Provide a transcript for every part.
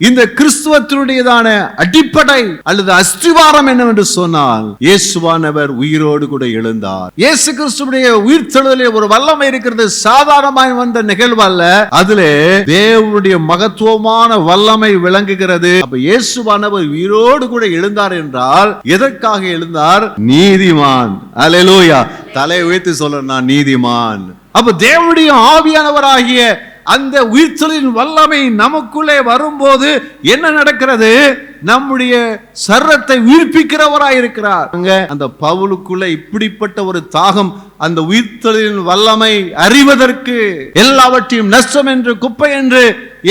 இந்த கிறிஸ்துவத்தினுடையதான அடிப்படை அல்லது அஸ்திவாரம் என்னவென்று சொன்னால், இயேசுவானவர் உயிரோடு கூட எழுந்தார். இயேசு கிறிஸ்துவுடைய உயிர்த்தெழுதலிலே ஒரு வல்லமை இருக்கிறது. சாதாரணமாய் வந்த நிகழ்வு அல்ல, அதிலே தேவனுடைய மகத்துவமான வல்லமை விளங்குகிறது. அப்ப இயேசுவானவர் உயிரோடு கூட எழுந்தார் என்றால் எதற்காக எழுந்தார்? நீதிமான். அல்லேலூயா. தலை உயர்த்தி சொல்ற, நான் நீதிமான். அப்ப தேவனுடைய ஆவியானவராகிய அந்த உயிர்த்தெழுதலின் வல்லமை நமக்குள்ளே வரும்போது என்ன நடக்கிறது? நம்முடைய சரீரத்தை உயிர்ப்பிக்கிறவராய் இருக்கிறார். அந்த பவுலுக்குள்ள இப்படிப்பட்ட ஒரு தாகம், அந்த உயிர்த்தெழுதலின் வல்லமை அறிவதற்கு எல்லாவற்றையும் நஷ்டம் என்று குப்பை என்று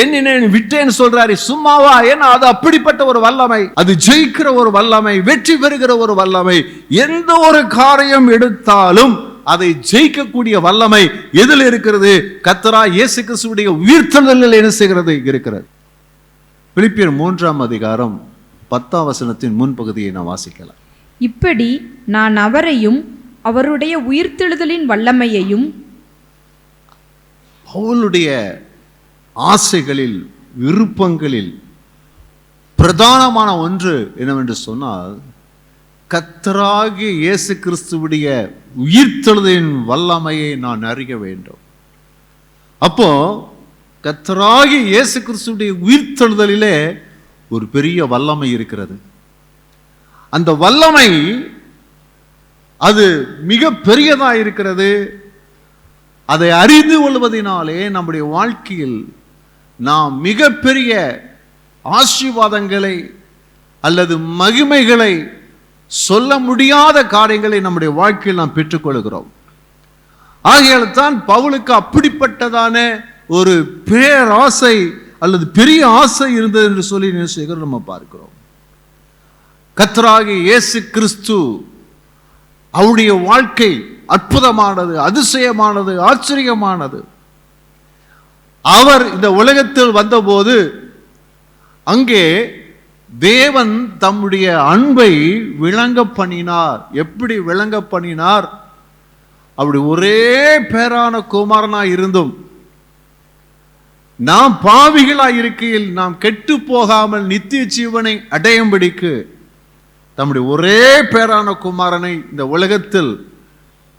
எண்ணினேன் விட்டேன் சொல்றாரு. சும்மாவா? ஏன்னா அது அப்படிப்பட்ட ஒரு வல்லமை, அது ஜெயிக்கிற ஒரு வல்லமை, வெற்றி பெறுகிற ஒரு வல்லமை. எந்த ஒரு காரியம் எடுத்தாலும் அதை ஜெயிக்கக்கூடிய வல்லமை எதில் இருக்கிறது? கர்த்தராகிய இயேசு கிறிஸ்துவுடைய உயிர்த்தெழுதலில் என்ன செய்கிறது? இருக்கிறது. பிலிப்பியர் 3ஆம் அதிகாரம் 10ஆம் வசனத்தின் முன்பகுதியை நாம் வாசிக்கலாம். இப்படி நான் அவரையும் அவருடைய உயிர்த்தெழுதலின் வல்லமையையும், பவுலுடைய ஆசைகளில் விருப்பங்களில் பிரதானமான ஒன்று என்னவென்று சொன்னால், கர்த்தராகிய இயேசு கிறிஸ்துவுடைய உயிர்த்தெழுதலின் வல்லமையை நான் அறிய வேண்டும். அப்போ கர்த்தராகிய இயேசு கிறிஸ்துவுடைய உயிர்த்தெழுதலிலே ஒரு பெரிய வல்லமை இருக்கிறது. அந்த வல்லமை அது மிக பெரியதா இருக்கிறது. அதை அறிந்து கொள்வதனாலே நம்முடைய வாழ்க்கையில் நாம் மிகப்பெரிய ஆசீர்வாதங்களை அல்லது மகிமைகளை, சொல்ல முடியாத காரியங்களை நம்முடைய வாழ்க்கையில் நாம் பெற்றுக்கொள்கிறோம். ஆகையால் தான் பவுலுக்கு அப்படிப்பட்டதான ஒரு பேராசை அல்லது பெரிய ஆசை இருந்தது என்று சொல்லி நம்ம பார்க்கிறோம். கர்த்தராகிய இயேசு கிறிஸ்து அவருடைய வாழ்க்கை அற்புதமானது, அதிசயமானது, ஆச்சரியமானது. அவர் இந்த உலகத்தில் வந்தபோது அங்கே தேவன் தம்முடைய அன்பை விளங்க பண்ணினார். எப்படி விளங்க பண்ணினார்? அப்படி ஒரே பேரான குமாரனாய் இருந்தும் நாம் பாவிகளாய் இருக்கையில் நாம் கெட்டு போகாமல் நித்திய ஜீவனை அடையும்படிக்கு தம்முடைய ஒரே பேரான குமாரனை இந்த உலகத்தில்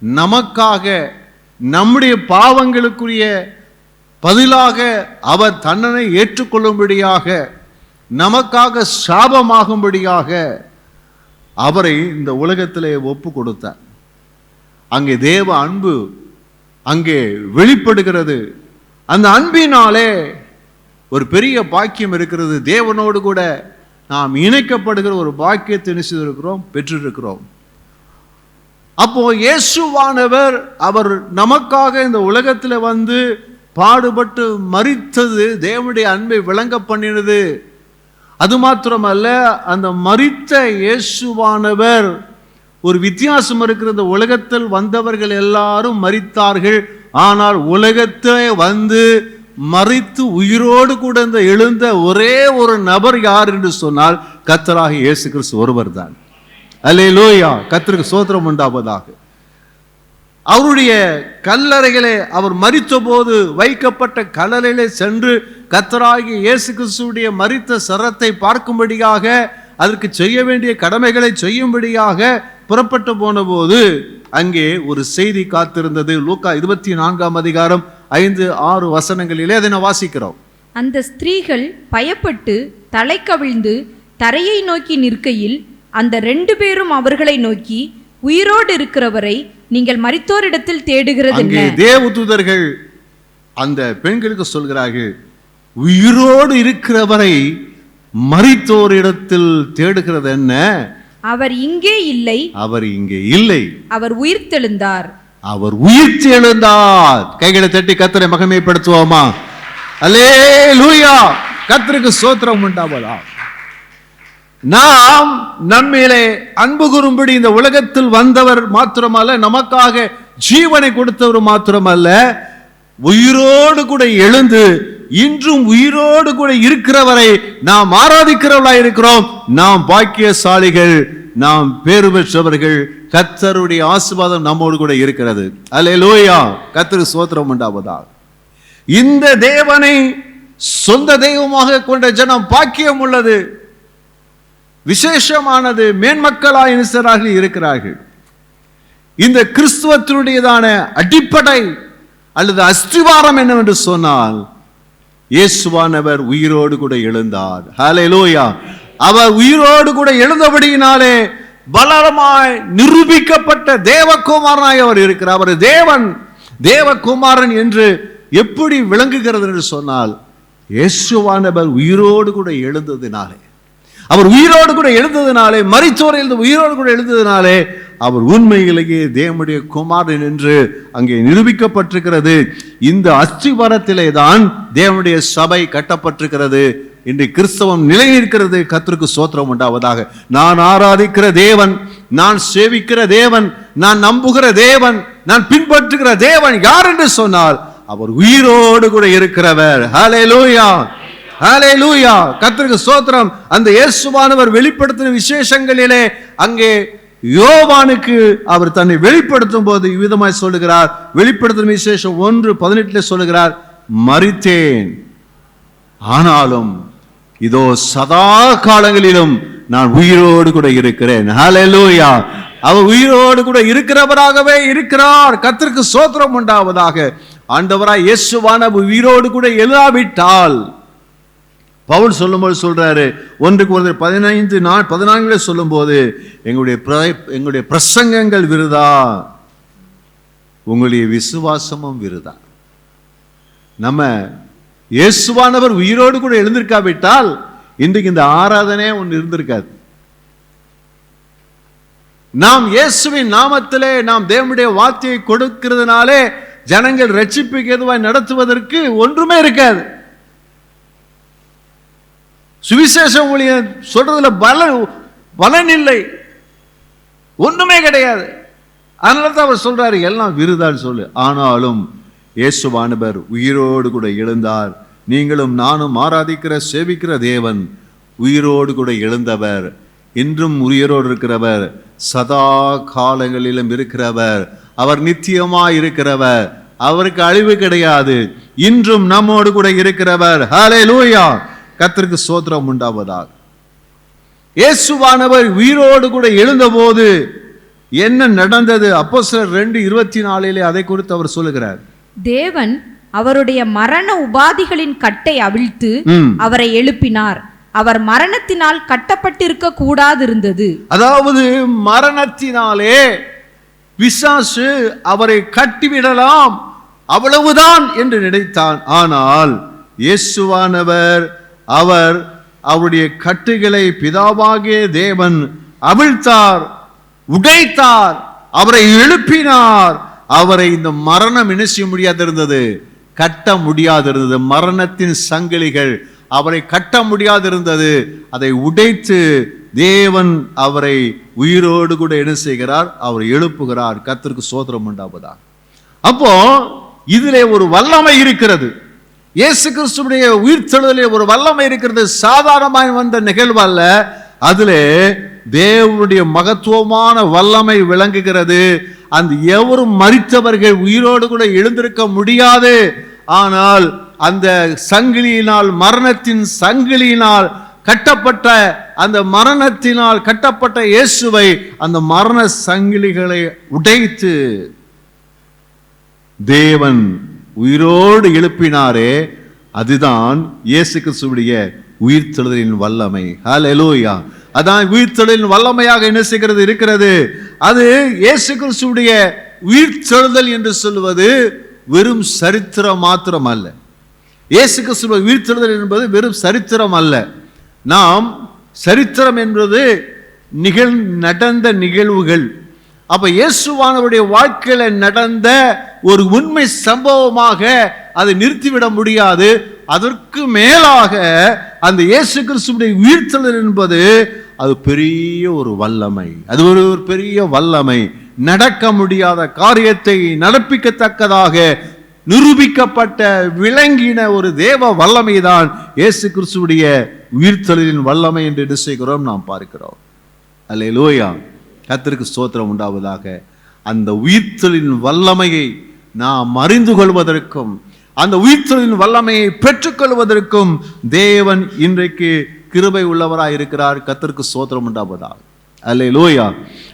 நமக்காக, நம்முடைய பாவங்களுக்குரிய பதிலாக அவர் தண்டனை ஏற்றுக்கொள்ளும்படியாக, நமக்காக சாபமாகும்படியாக அவரை இந்த உலகத்திலே ஒப்பு கொடுத்தார். அங்கே தேவ அன்பு அங்கே வெளிப்படுகிறது. அந்த அன்பினாலே ஒரு பெரிய பாக்கியம் இருக்கிறது. தேவனோடு கூட நாம் இணைக்கப்படுகிற ஒரு பாக்கியத்தை நினைச்சிருக்கிறோம், பெற்றிருக்கிறோம். அப்போ இயேசுவானவர் அவர் நமக்காக இந்த உலகத்தில் வந்து பாடுபட்டு மரித்தது தேவனுடைய அன்பை விளங்க பண்ணினது. அது மாத்திரமல்ல, அந்த மரித்த இயேசுவானவர் ஒரு வித்தியாசம் இருக்கிறது. உலகத்தில் வந்தவர்கள் எல்லாரும் மரித்தார்கள், ஆனால் உலகத்தை வந்து மரித்து உயிரோடு கூட எழுந்த ஒரே ஒரு நபர் யார் என்று சொன்னால் கர்த்தராகிய இயேசு கிறிஸ்து ஒருவர் தான். அல்லேலூயா. கர்த்தருக்கு ஸ்தோத்திரம் உண்டாவதாக. அவருடைய கல்லறைகளே, அவர் மரித்த போது வைக்கப்பட்ட கல்லறையிலே சென்று கர்த்தராகிய இயேசு கிறிஸ்துவுடைய மரித்த சரத்தை பார்க்கும்படியாக, அதற்கு செய்ய வேண்டிய கடமைகளை செய்யும்படியாக புறப்பட்டு போன போது அங்கே ஒரு செய்தி காத்திருந்தது. லூக்கா 24ஆம் அதிகாரம் 5-6 வசனங்களிலே அதை நான் வாசிக்கிறோம். அந்த ஸ்திரீகள் பயப்பட்டு தலை கவிழ்ந்து தரையை நோக்கி நிற்கையில் அந்த 2 பேரும் அவர்களை நோக்கி, உயிரோடு இருக்கிறவரை நீங்கள் மரித்தோரிடத்தில் தேடுகிறது என்ன? தேவதூதர்கள் அந்த பெண்களுக்கு சொல்கிறார்கள், உயிரோடு இருக்கிறவரை மரித்தோரிடத்தில் தேடுகிறது என்ன? அவர் இங்கே இல்லை, அவர் இங்கே இல்லை, அவர் உயிர்த்தெழுந்தார், அவர் உயிர்த்தெழுந்தார். கைகளை தட்டி கர்த்தரை மகிமைப்படுத்துவோமா? அல்லேலூயா. கர்த்தருக்கு ஸ்தோத்திரம் உண்டாவதா. நாம் நம்மிலே அன்பு கூறும்படி இந்த உலகத்தில் வந்தவர் மாத்திரமல்ல, நமக்காக ஜீவனை கொடுத்தவர் மாத்திரமல்ல, உயிரோடு கூட எழுந்து இன்றும் உயிரோடு கூட இருக்கிறவரை நாம் ஆராதிக்கிறவர்களா இருக்கிறோம். நாம் பாக்கியசாலிகள், நாம் பேறு பெற்றவர்கள். கர்த்தருடைய ஆசீர்வாதம் நம்மோடு கூட இருக்கிறது. அல்லேலூயா. கர்த்தருக்கு ஸ்தோத்திரம் உண்டாவதாக. இந்த தேவனை சொந்த தெய்வமாக கொண்ட ஜனம் பாக்கியம் உள்ளது, விசேஷமானது, மேன்மக்களாய் இனசராக இருக்கிறார்கள். இந்த கிறிஸ்துவத்தினுடையதான அடிப்படை அல்லது அஸ்திவாரம் என்னவென்று சொன்னால், இயேசுவானவர் உயிரோடு கூட எழுந்தார். ஹல்லேலூயா. அவர் உயிரோடு கூட எழுந்தபடியினாலே பலமாய் நிரூபிக்கப்பட்ட தேவகுமாரனாய் அவர் இருக்கிறார். அவர் தேவன், தேவகுமாரன் என்று எப்படி விளங்குகிறது என்று சொன்னால், இயேசுவானவர் உயிரோடு கூட எழுந்ததினாலே, அவர் உயிரோடு கூட எழுந்ததினாலே, மரித்தோரில் உயிரோடு கூட எழுந்ததினாலே அவர் உண்மையிலேயே தேவனுடைய குமாரன் என்று அங்கே நிரூபிக்கப்பட்டிருக்கிறது. இந்த அஸ்திவாரத்திலே தான் தேவனுடைய சபை கட்டப்பட்டிருக்கிறது. இன்று கிறிஸ்தவம் நிலை நிற்கிறது. கர்த்தருக்கு ஸ்தோத்திரம் உண்டாவதாக. நான் ஆராதிக்கிற தேவன், நான் சேவிக்கிற தேவன், நான் நம்புகிற தேவன், நான் பின்பற்றுகிற தேவன் யார் என்று சொன்னால், அவர் உயிரோடு கூட இருக்கிறவர். ஹல்லேலூயா, ஹல்லேலூயா. கர்த்தருக்கு ஸ்தோத்திரம். அந்த இயேசுவானவர் வெளிப்படுத்தின விசேஷங்களிலே அங்கே யோவானுக்கு அவர் தன்னை வெளிப்படுத்தும் போது இவ்விதமாய் சொல்லுகிறார். வெளிப்படுத்தின விசேஷம் 1:18 சொல்லுகிறார், மரித்தேன், ஆனாலும் இதோ சதா காலங்களிலும் நான் உயிரோடு கூட இருக்கிறேன். ஹல்லேலூயா. அவர் உயிரோடு கூட இருக்கிறவராகவே இருக்கிறார். கர்த்தருக்கு ஸ்தோத்திரம் உண்டாவதாக. ஆண்டவராய் இயேசுவானவர் உயிரோடு கூட எழுதாவிட்டால், பவுல் சொல்லும்போது சொல்றாரு, 1 Corinthians 15:14 சொல்லும் போது, எங்களுடைய பிரசங்கங்கள் விருதா, உங்களுடைய விசுவாசமும் விருதா. நம்ம இயேசுவானவர் உயிரோடு கூட எழுந்திருக்காவிட்டால் இன்றைக்கு இந்த ஆராதனை ஒன்று இருந்திருக்காது. நாம் இயேசுவின் நாமத்திலே நாம் தேவனுடைய வார்த்தையை கொடுக்கிறதுனாலே ஜனங்கள் ரட்சிப்புக்கு எதுவாய் நடத்துவதற்கு ஒன்றுமே இருக்காது. சுவிசேஷம் ஊழியம் சொல்றதுல பலன் இல்லை, ஒண்ணுமே கிடையாது. அதனால தான் அவர் சொல்றாரு, எல்லாம் விருதான்னு சொல்லு. ஆனாலும் இயேசுவானவர் உயிரோடு கூட எழுந்தார். நீங்களும் நானும் ஆராதிக்கிற சேவிக்கிற தேவன் உயிரோடு கூட எழுந்தவர், இன்றும் உயிரோடு இருக்கிறவர், சதா காலங்களிலும் இருக்கிறவர், அவர் நித்தியமாய் இருக்கிறவர், அவருக்கு அழிவு கிடையாது, இன்றும் நம்மோடு கூட இருக்கிறவர். ஹல்லேலூயா. கர்த்தருக்கு ஸ்தோத்திரம் உண்டாவதாக. இயேசுவானவர் உயிரோடு கூட எழுந்தபோது என்ன நடந்தது? அப்போஸ்தலர் 2:24 அதை குறித்து அவர் சொல்லுகிறார். தேவன் அவருடைய மரண உபாதிகளின் கட்டை அவிழ்த்து அவரை எழுப்பினார். அவர் மரணத்தினால் கட்டப்பட்டிருக்க கூடாதிருந்தது. அதாவது மரணத்தினாலே பிசாசு அவரை கட்டிவிடலாம், அவ்வளவுதான் என்று நினைத்தான். ஆனால் இயேசுவானவர் அவருடைய கட்டுகளை பிதாவாகிய தேவன் அவிழ்த்தார், உடைத்தார், அவரை எழுப்பினார். அவரை இந்த மரணம் என்ன செய்ய முடியாதிருந்தது? கட்ட முடியாதிருந்தது. மரணத்தின் சங்கிலிகள் அவரை கட்ட முடியாதிருந்தது. அதை உடைத்து தேவன் அவரை உயிரோடு கூட என்ன செய்கிறார்? அவர் எழுப்புகிறார். கர்த்தருக்கு ஸ்தோத்திரம் உண்டாவதாக. அப்போ இதிலே ஒரு வல்லமை இருக்கிறது. இயேசு கிறிஸ்துவுடைய உயிர்த்தெழுதலிலே ஒரு வல்லமை இருக்கிறது. சாதாரணமாய் வந்த நிகழ்வு அல்ல, அதிலே தேவனுடைய மகத்துவமான வல்லமை விளங்குகிறது. அந்த எவரும் மரித்தவர்கள் உயிரோடு கூட எழுந்திருக்க முடியாது. ஆனால் அந்த சங்கிலியினால், மரணத்தின் சங்கிலியினால் கட்டப்பட்ட, அந்த மரணத்தினால் கட்டப்பட்ட இயேசுவை அந்த மரண சங்கிலிகளை உடைத்து தேவன் உயிரோடு எழுப்பினாரே, அதுதான் இயேசு கிறிஸ்துவுடைய உயிர்த்தெழுதலின் வல்லமை. ஹல்லேலூயா. அதான் உயிர்த்தெழுதலின் வல்லமையாக என்ன செய்கிறது இருக்கிறது. அது இயேசு கிறிஸ்துவுடைய உயிர்த்தெழுதல் என்று சொல்வது வெறும் சரித்திரம் மாத்திரம் அல்ல. இயேசு கிறிஸ்துவுடைய உயிர்த்தெழுதல் என்பது வெறும் சரித்திரம் அல்ல. நாம் சரித்திரம் என்பது நடந்த நிகழ்வுகள். அப்ப இயேசுவானவருடைய வாழ்க்கையில நடந்த ஒரு உண்மை சம்பவமாக அதை நிறுத்திவிட முடியாது. அதற்கு மேலாக அந்த இயேசு கிறிஸ்துவுடைய உயிர்த்தெழுதல் என்பது அது பெரிய ஒரு வல்லமை. அது ஒரு பெரிய வல்லமை. நடக்க முடியாத காரியத்தை நடப்பிக்கத்தக்கதாக நிரூபிக்கப்பட்ட விளங்கின ஒரு தேவ வல்லமை தான் இயேசு கிறிஸ்துவுடைய உயிர்த்தெழுதலின் வல்லமை என்று என்ன செய்கிறோம்? நாம் பார்க்கிறோம். அல்லேலூயா. கர்த்தருக்கு ஸ்தோத்திரம் உண்டாவதாக. அந்த உயிர்த்தெழுதலின் வல்லமையை நாம் அறிந்து கொள்வதற்கும் அந்த உயிர்த்தெழுதலின் வல்லமையை பெற்றுக்கொள்வதற்கும் தேவன் இன்றைக்கு கிருபை உள்ளவராய் இருக்கிறார். கர்த்தருக்கு ஸ்தோத்திரம் உண்டாவதாக. அல்லேலூயா.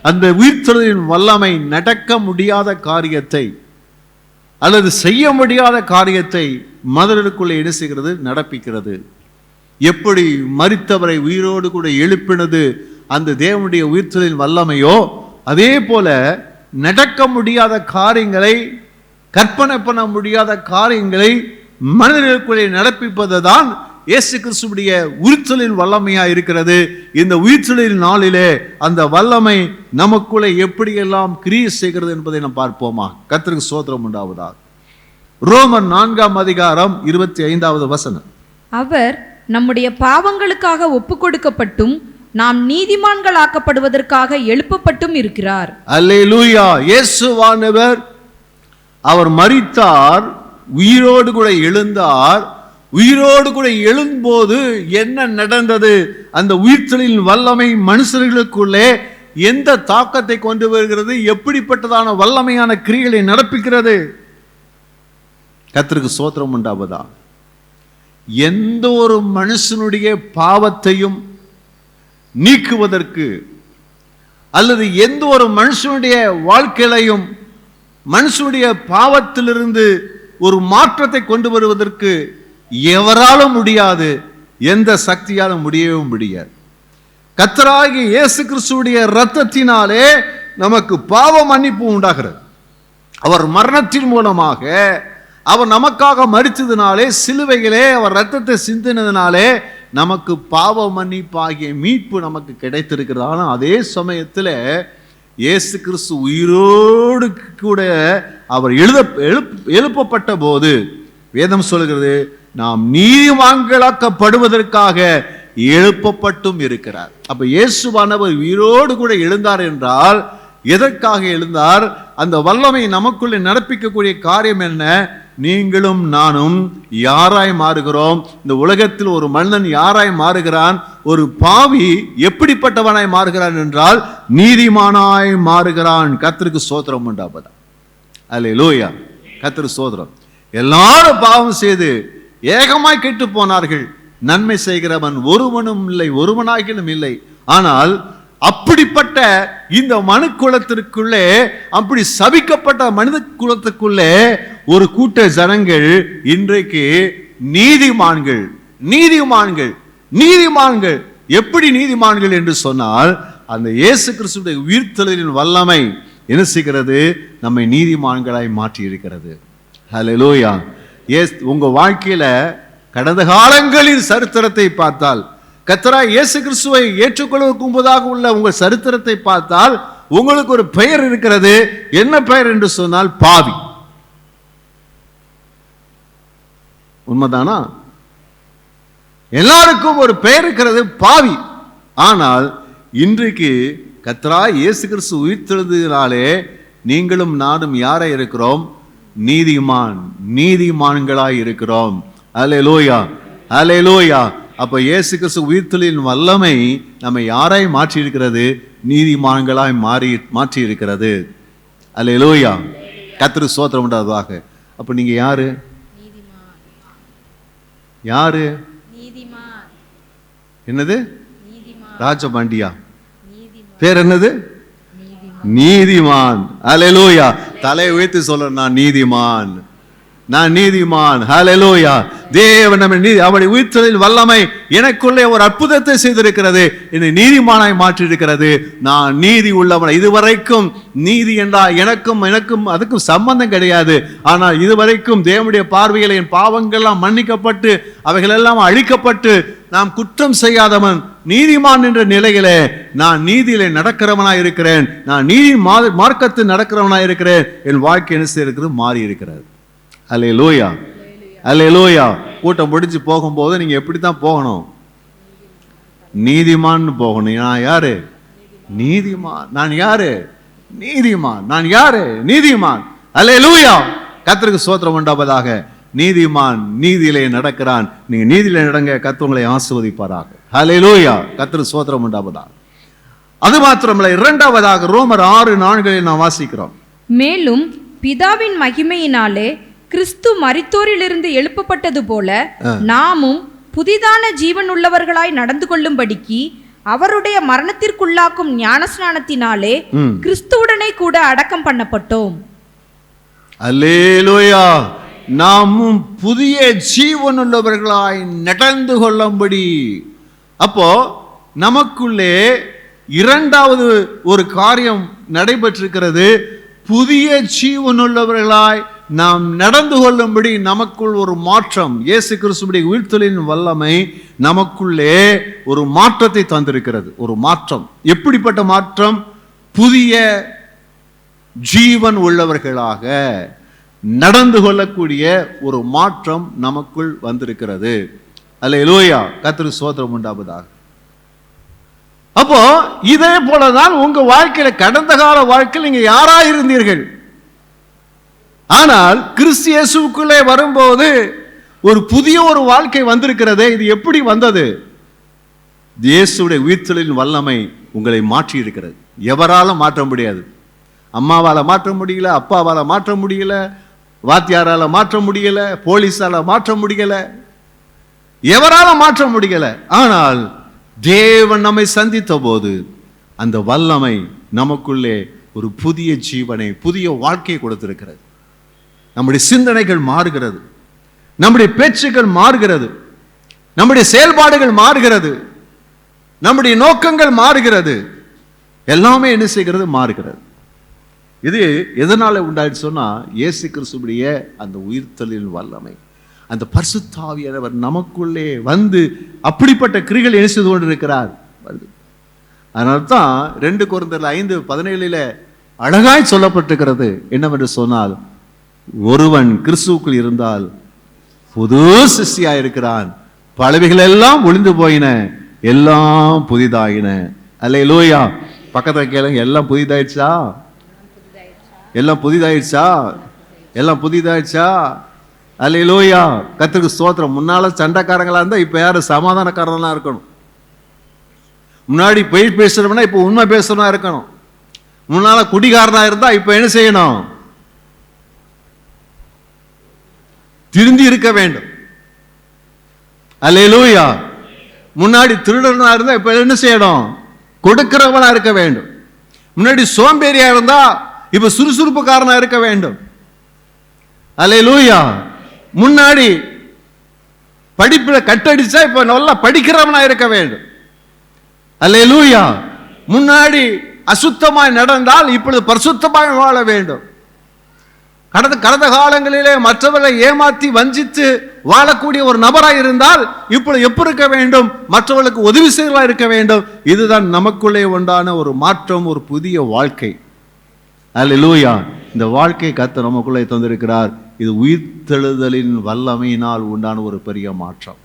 அந்த உயிர்த்தெழுதலின் வல்லமை நடக்க முடியாத காரியத்தை அல்லது செய்ய முடியாத காரியத்தை மனிதர்களுக்குள்ளே என்ன செய்கிறது? நடப்பிக்கிறது. எப்படி மரித்தவரை உயிரோடு கூட எழுப்பினது அந்த தேவனுடைய உயிர்த்தெழுதலின் வல்லமையோ, அதே போல நடக்க முடியாத காரியங்களை, கற்பனை பண்ண முடியாத காரியங்களை மனிதர்களுக்குள்ளே நடப்பிப்பது தான் இயேசு கிறிஸ்துவுடைய உயிர்த்தெழுதலின் வல்லமையா இருக்கிறது. இந்த உயிர்த்தெழுதலின் நாளிலே அந்த வல்லமை நமக்குள்ளே எப்படியெல்லாம் கிரியை செய்கிறது என்பதை நாம் பார்ப்போமா? கர்த்தருக்கு ஸ்தோத்திரம் உண்டாவதாக. ரோமர் 4:25 அவர் நம்முடைய பாவங்களுக்காக ஒப்புக்கொடுக்கப்பட்டும் நாம் நீதிமான்களாக்கப்படுவதற்காக எழுப்பப்பட்டும் இருக்கிறார். அல்லேலூயா. இயேசுவானவர் அவர் மரித்தார், உயிரோடு கூட எழுந்தார். உயிரோடு கூட எழும்போது என்ன நடந்தது? அந்த உயிர்த்தெழுதலின் வல்லமை மனுஷர்களுக்குள்ளே எந்த தாக்கத்தை கொண்டு வருகிறது? எப்படிப்பட்டதான வல்லமையான கிரியைகளை நடப்பிக்கிறது? கர்த்தருக்கு ஸ்தோத்திரம் உண்டாவதா. எந்த ஒரு மனுஷனுடைய பாவத்தையும் நீக்குவதற்கு அல்லது எந்த ஒரு மனுஷனுடைய வாழ்க்கையிலையும் மனுஷனுடைய பாவத்திலிருந்து ஒரு மாற்றத்தை கொண்டு வருவதற்கு எவராலும் முடியாது, எந்த சக்தியாலும் முடியவே முடியாது. கர்த்தராகிய இயேசு கிறிஸ்துவுடைய இரத்தத்தினாலே நமக்கு பாவ மன்னிப்பு உண்டாகிறது. அவர் மரணத்தின் மூலமாக, அவர் நமக்காக மரித்ததினாலே, சிலுவையிலே அவர் இரத்தத்தை சிந்தினதினாலே நமக்கு பாவ மன்னிப்பாகிய மீட்பு நமக்கு கிடைத்திருக்கிறது. ஆனால் அதே சமயத்தில் இயேசு கிறிஸ்து உயிரோடு கூட அவர் எழுப்பப்பட்ட போது வேதம் சொல்கிறது, நாம் நீதிமான்களாக்கப்படுவதற்காக எழுப்பப்பட்டும் இருக்கிறார். அப்ப இயேசுவானவர் உயிரோடு கூட எழுந்தார் என்றால் எதற்காக எழுந்தார்? அந்த வல்லமை நமக்குள்ளே நடப்பிக்கக்கூடிய காரியம் என்ன? நீங்களும் நானும் யாராய் மாறுகிறோம்? இந்த உலகத்தில் ஒரு மனிதன் யாராய் மாறுகிறான்? ஒரு பாவி எப்படிப்பட்டவனாய் மாறுகிறான் என்றால் நீதிமானாய் மாறுகிறான். கர்த்தருக்கு ஸ்தோத்திரம் உண்டாவதா. அல்லேலூயா. கர்த்தருக்கு ஸ்தோத்திரம். எல்லாரும் பாவம் செய்து ஏகமாய் கெட்டு போனார்கள். நன்மை செய்கிறவன் ஒருவனும் இல்லை, ஒருவனாகிலும் இல்லை. ஆனால் அப்படிப்பட்ட இந்த மனு குலத்திற்குள்ளே, அப்படி சபிக்கப்பட்ட மனித குலத்துக்குள்ளே ஒரு கூட்ட ஜனங்கள் இன்றைக்கு நீதிமான்கள். நீதிமான்கள் நீதிமான்கள் எப்படி நீதிமான்கள் என்று சொன்னால், அந்த இயேசு கிறிஸ்துவின் உயிர்த்தெழுதலின் வல்லமை என்ன செய்கிறது? நம்மை நீதிமான்களாய் மாற்றி இருக்கிறது. ஹல்லேலூயா. உங்க வாழ்க்கையில கடந்த காலங்களின் சரித்திரத்தை பார்த்தால், கர்த்தராகிய இயேசு கிறிஸ்துவை ஏற்றுக்கொள்வதற்கு முன்பதாக உள்ள உங்கள் சரித்திரத்தை பார்த்தால் உங்களுக்கு ஒரு பெயர் இருக்கிறது. என்ன பெயர் என்று சொன்னால் பாவி. உண்மைதானா? எல்லாருக்கும் ஒரு பெயர் இருக்கிறது, பாவி. ஆனால் இன்றைக்கு கர்த்தராகிய இயேசு கிறிஸ்து உயிர்த்தெழுந்ததினாலே நீங்களும் நானும் யாரை இருக்கிறோம்? நீதிமான், நீதிமான்களாய் இருக்கிறோம். அல்லேலூயா, அல்லேலூயா. அப்ப இயேசு கிறிஸ்து உயிர்த்தெழுதலின் வல்லமை நம்மை யாராய் மாற்றி இருக்கிறது? நீதிமான்களாய் மாற்றி இருக்கிறது. அல்லேலூயா. கர்த்தருக்கு ஸ்தோத்திரம் உண்டாவதாக. அப்ப நீங்க யாரு? யாரு? என்னது? ராஜபாண்டியா? பேர் என்னது? நீதிமான். அல்லேலூயா. தலை உயர்த்தி சொல்ற, நான் நீதிமான், நான் நீதிமான். ஹல்லேலூயா. தேவன் அவருடைய உயிர்த்தெழுதலின் வல்லமை எனக்குள்ளே ஒரு அற்புதத்தை செய்திருக்கிறது. என்னை நீதிமானாய் மாற்றி இருக்கிறது. நான் நீதி உள்ளவன். இதுவரைக்கும் நீதி என்றால் எனக்கும் அதுக்கும் சம்பந்தம் கிடையாது. ஆனால் இதுவரைக்கும் தேவனுடைய பார்வையில் என் பாவங்கள்லாம் மன்னிக்கப்பட்டு அவைகளெல்லாம் அழிக்கப்பட்டு நாம் குற்றம் செய்யாதவன், நீதிமான் என்ற நிலையிலே நான் நீதியிலே நடக்கிறவனாய் இருக்கிறேன். நான் நீதி மார்க்கத்தில் நடக்கிறவனாய் இருக்கிறேன். என் வாழ்க்கை என்ன செய்திருக்கிறது? மாறி இருக்கிறது. அல்லேலூயா, அல்லேலூயா. கூட்டம் முடிச்சு போகும்போது நீங்க எப்படித்தான் போகணும்? நீதிமான் போகணும். நான் யாரு? நீதிமான். நான் யாரு? நீதிமான். நான் யாரு? நீதிமான். அல்லேலூயா. கர்த்தருக்கு ஸ்தோத்திரம் உண்டாவதாக. நீதிமான் நீதியிலே நடக்கிறான். நீங்க நீதியிலே நடங்க, கர்த்தர் உங்களை ஆசீர்வதிப்பாராக. அல்லேலூயா. கர்த்தருக்கு ஸ்தோத்திரம் உண்டாவதாக. அது மாத்திரமல்ல, இரண்டாவதாக ரோமர் 6:4 நாம் வாசிக்கிறோம். மேலும் பிதாவின் மகிமையினாலே கிறிஸ்து மரித்தோரிலிருந்து எழுப்பப்பட்டது போல நாமும் புதிதான ஜீவன் உள்ளவர்களாய் நடந்து கொள்ளும்படிக்கு அவருடைய மரணத்திற்குள்ளாக்கும் ஞானஸ்நானத்தினாலே கிறிஸ்துவுடனே கூட அடக்கம் பண்ணப்பட்டோம். அல்லேலூயா. நாமும் புதிய ஜீவன் உள்ளவர்களாய் நடந்து கொள்ளும்படி. அப்போ நமக்குள்ளே இரண்டாவது ஒரு காரியம் நடைபெற்றிருக்கிறது. புதிய ஜீவன் உள்ளவர்களாய் நாம் நடந்து கொள்ளும்படி நமக்குள் ஒரு மாற்றம். இயேசு கிறிஸ்துவுடைய உயிர்த்தெழுதலின் வல்லமை நமக்குள்ளே ஒரு மாற்றத்தை தந்திருக்கிறது. ஒரு மாற்றம். எப்படிப்பட்ட மாற்றம்? புதிய ஜீவன் உள்ளவர்களாக நடந்து கொள்ளக்கூடிய ஒரு மாற்றம் நமக்குள் வந்திருக்கிறது. அல்லேலூயா. கர்த்தருக்கு ஸ்தோத்திரம் உண்டாவதாக. அப்போ இதே போலதான் உங்க வாழ்க்கையில கடந்த கால வாழ்க்கையில் நீங்க யாரா இருந்தீர்கள், ஆனால் கிறிஸ்து இயேசுவுக்குள்ளே வரும்போது ஒரு புதிய ஒரு வாழ்க்கை வந்திருக்கிறது. இது எப்படி வந்தது? இயேசுவுடைய உயிர்த்தெழுதலின் வல்லமை உங்களை மாற்றி இருக்கிறது. எவராலும் மாற்ற முடியாது. அம்மாவால மாற்ற முடியல, அப்பாவால மாற்ற முடியல, வாத்தியாரால மாற்ற முடியல, போலீஸால மாற்ற முடியல, எவரால மாற்ற முடியல. ஆனால் தேவன் நம்மை சந்தித்த போது அந்த வல்லமை நமக்குள்ளே ஒரு புதிய ஜீவனை, புதிய வாழ்க்கையை கொடுத்திருக்கிறது. நம்முடைய சிந்தனைகள் மாறுகிறது, நம்முடைய பேச்சுகள் மாறுகிறது, நம்முடைய செயல்பாடுகள் மாறுகிறது, நம்முடைய நோக்கங்கள் மாறுகிறது, எல்லாமே என்ன செய்கிறது? மாறுகிறது. இது எதனால உண்டாயிடுச்சு சொன்னா, இயேசு கிறிஸ்துவுடைய அந்த உயிர்த்தெழுதலின் வல்லமை, அந்த பரிசுத்த ஆவியானவர் நமக்குள்ளே வந்து அப்படிப்பட்ட கிரிகள் என்ன செய்து கொண்டிருக்கிறார். அதனால தான் 2 கொரிந்தியர் 5:17 அழகாய் சொல்லப்பட்டிருக்கிறது. என்னவென்று சொன்னால், ஒருவன் கிறிஸ்துவுக்குள் இருந்தால் புது சிருஷ்டியாய் இருக்கிறான், பழையவைகள் எல்லாம் ஒளிந்து போயின, எல்லாம் புதிதாயின. அல்லேலூயா. பக்கத்துல கேளுங்க, எல்லாம் புதிதாயிடுச்சா? எல்லாம் புதிதாயிடுச்சா? எல்லாம் புதிதாயிடுச்சா? அல்லேலூயா. கர்த்தருக்கு ஸ்தோத்திரம். முன்னால சண்டைக்காரங்களா இருந்தா இப்ப யாரு? சமாதானக்காரனா இருக்கணும். முன்னாடி பொய் பேசுறவனா இப்ப உண்மை பேசுறவனா இருக்கணும். முன்னால குடிகாரனா இருந்தா இப்ப என்ன செய்யணும்? திருந்தி இருக்க வேண்டும். அல்லேலூயா. முன்னாடி திருடனா இருந்தா இப்ப என்ன செய்யணும்? கொடுக்கிறவனா இருக்க வேண்டும். முன்னாடி சோம்பேறியா இருந்தா இப்ப சுறுசுறுப்புக்காரனா இருக்க வேண்டும். அல்லேலூயா. முன்னாடி படிப்புல கட்டடிச்சா இப்ப நல்லா படிக்கிறவனா இருக்க வேண்டும். அல்லேலூயா. முன்னாடி அசுத்தமாய் நடந்தால் இப்பொழுது பரிசுத்தமாய் வாழ வேண்டும். கடந்த காலங்களிலே மற்றவர்களை ஏமாற்றி வஞ்சித்து வாழக்கூடிய ஒரு நபராய் இருந்தால் இப்பொழுது எப்படி இருக்க வேண்டும்? மற்றவர்களுக்கு உதவி செய்வதா இருக்க வேண்டும். இதுதான் நமக்குள்ளே உண்டான ஒரு மாற்றம், ஒரு புதிய வாழ்க்கை. அல்லேலூயா. இந்த வாழ்க்கை கர்த்தர் நமக்குள்ளே தந்திருக்கிறார். இது உயிர்த்தெழுதலின் வல்லமையினால் உண்டான ஒரு பெரிய மாற்றம்.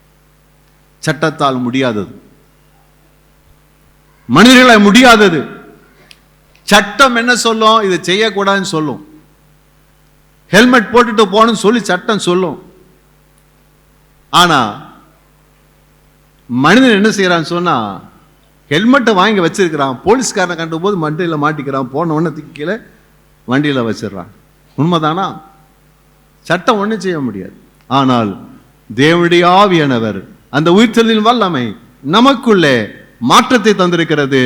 சட்டத்தால் முடியாதது, மனிதர்களை முடியாதது. சட்டம் என்ன சொல்லும்? இதை செய்யக்கூடாதுன்னு சொல்லும். ஹெல்மெட் போட்டுட்டு போகணும்னு சொல்லி சட்டம் சொல்லும். ஆனா மனிதன் என்ன செய்யறான்னு சொன்னா, ஹெல்மெட்டை வாங்கி வச்சிருக்கிறான், போலீஸ்காரனை கண்டும் போது மண்டியில மாட்டிக்கிறான், போன உடனே கீழே வண்டியில வச்சிடறான். உண்மைதானா? சட்டம் ஒன்றும் செய்ய முடியாது. ஆனால் தேவனுடைய ஆவியானவர், அந்த உயிர்த்தெழுதலின் வல்லமை நமக்குள்ளே மாற்றத்தை தந்திருக்கிறது.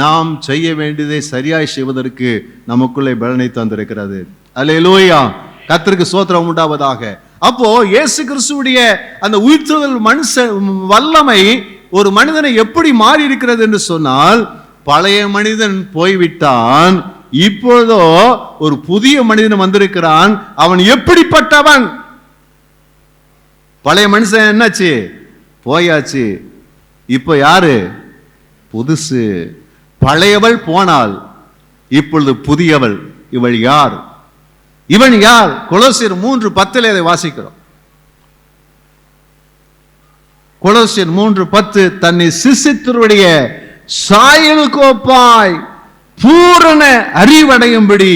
நாம் செய்ய வேண்டியதை சரியாய் செய்வதற்கு நமக்குள்ளே பலனை தந்திருக்கிறது. அல்லேலூயா. கர்த்தருக்கு ஸ்தோத்திரம் உண்டாவதாக. அப்போ இயேசு கிறிஸ்துவுடைய அந்த உயிர்த்தெழுதல் வல்லமை ஒரு மனிதனை எப்படி மாறி இருக்கிறது என்று சொன்னால், பழைய மனிதன் போய்விட்டான், இப்பொழுதோ ஒரு புதிய மனிதன் வந்திருக்கிறான். அவன் எப்படிப்பட்டவன்? பழைய மனுஷன் என்னாச்சு? போயாச்சு. இப்ப யாரு? புதுசு. பழையவள் போனாள், இப்பொழுது புதியவள். இவள் யார்? இவன் யார்? கொலோசியர் 3:10 அதை வாசிக்கிறோம். கொலோசியர் 3:10 தன்னை சிசித்தருடைய சாயலுக்கு ஒப்பாய் பூரண அறிவடையும்படி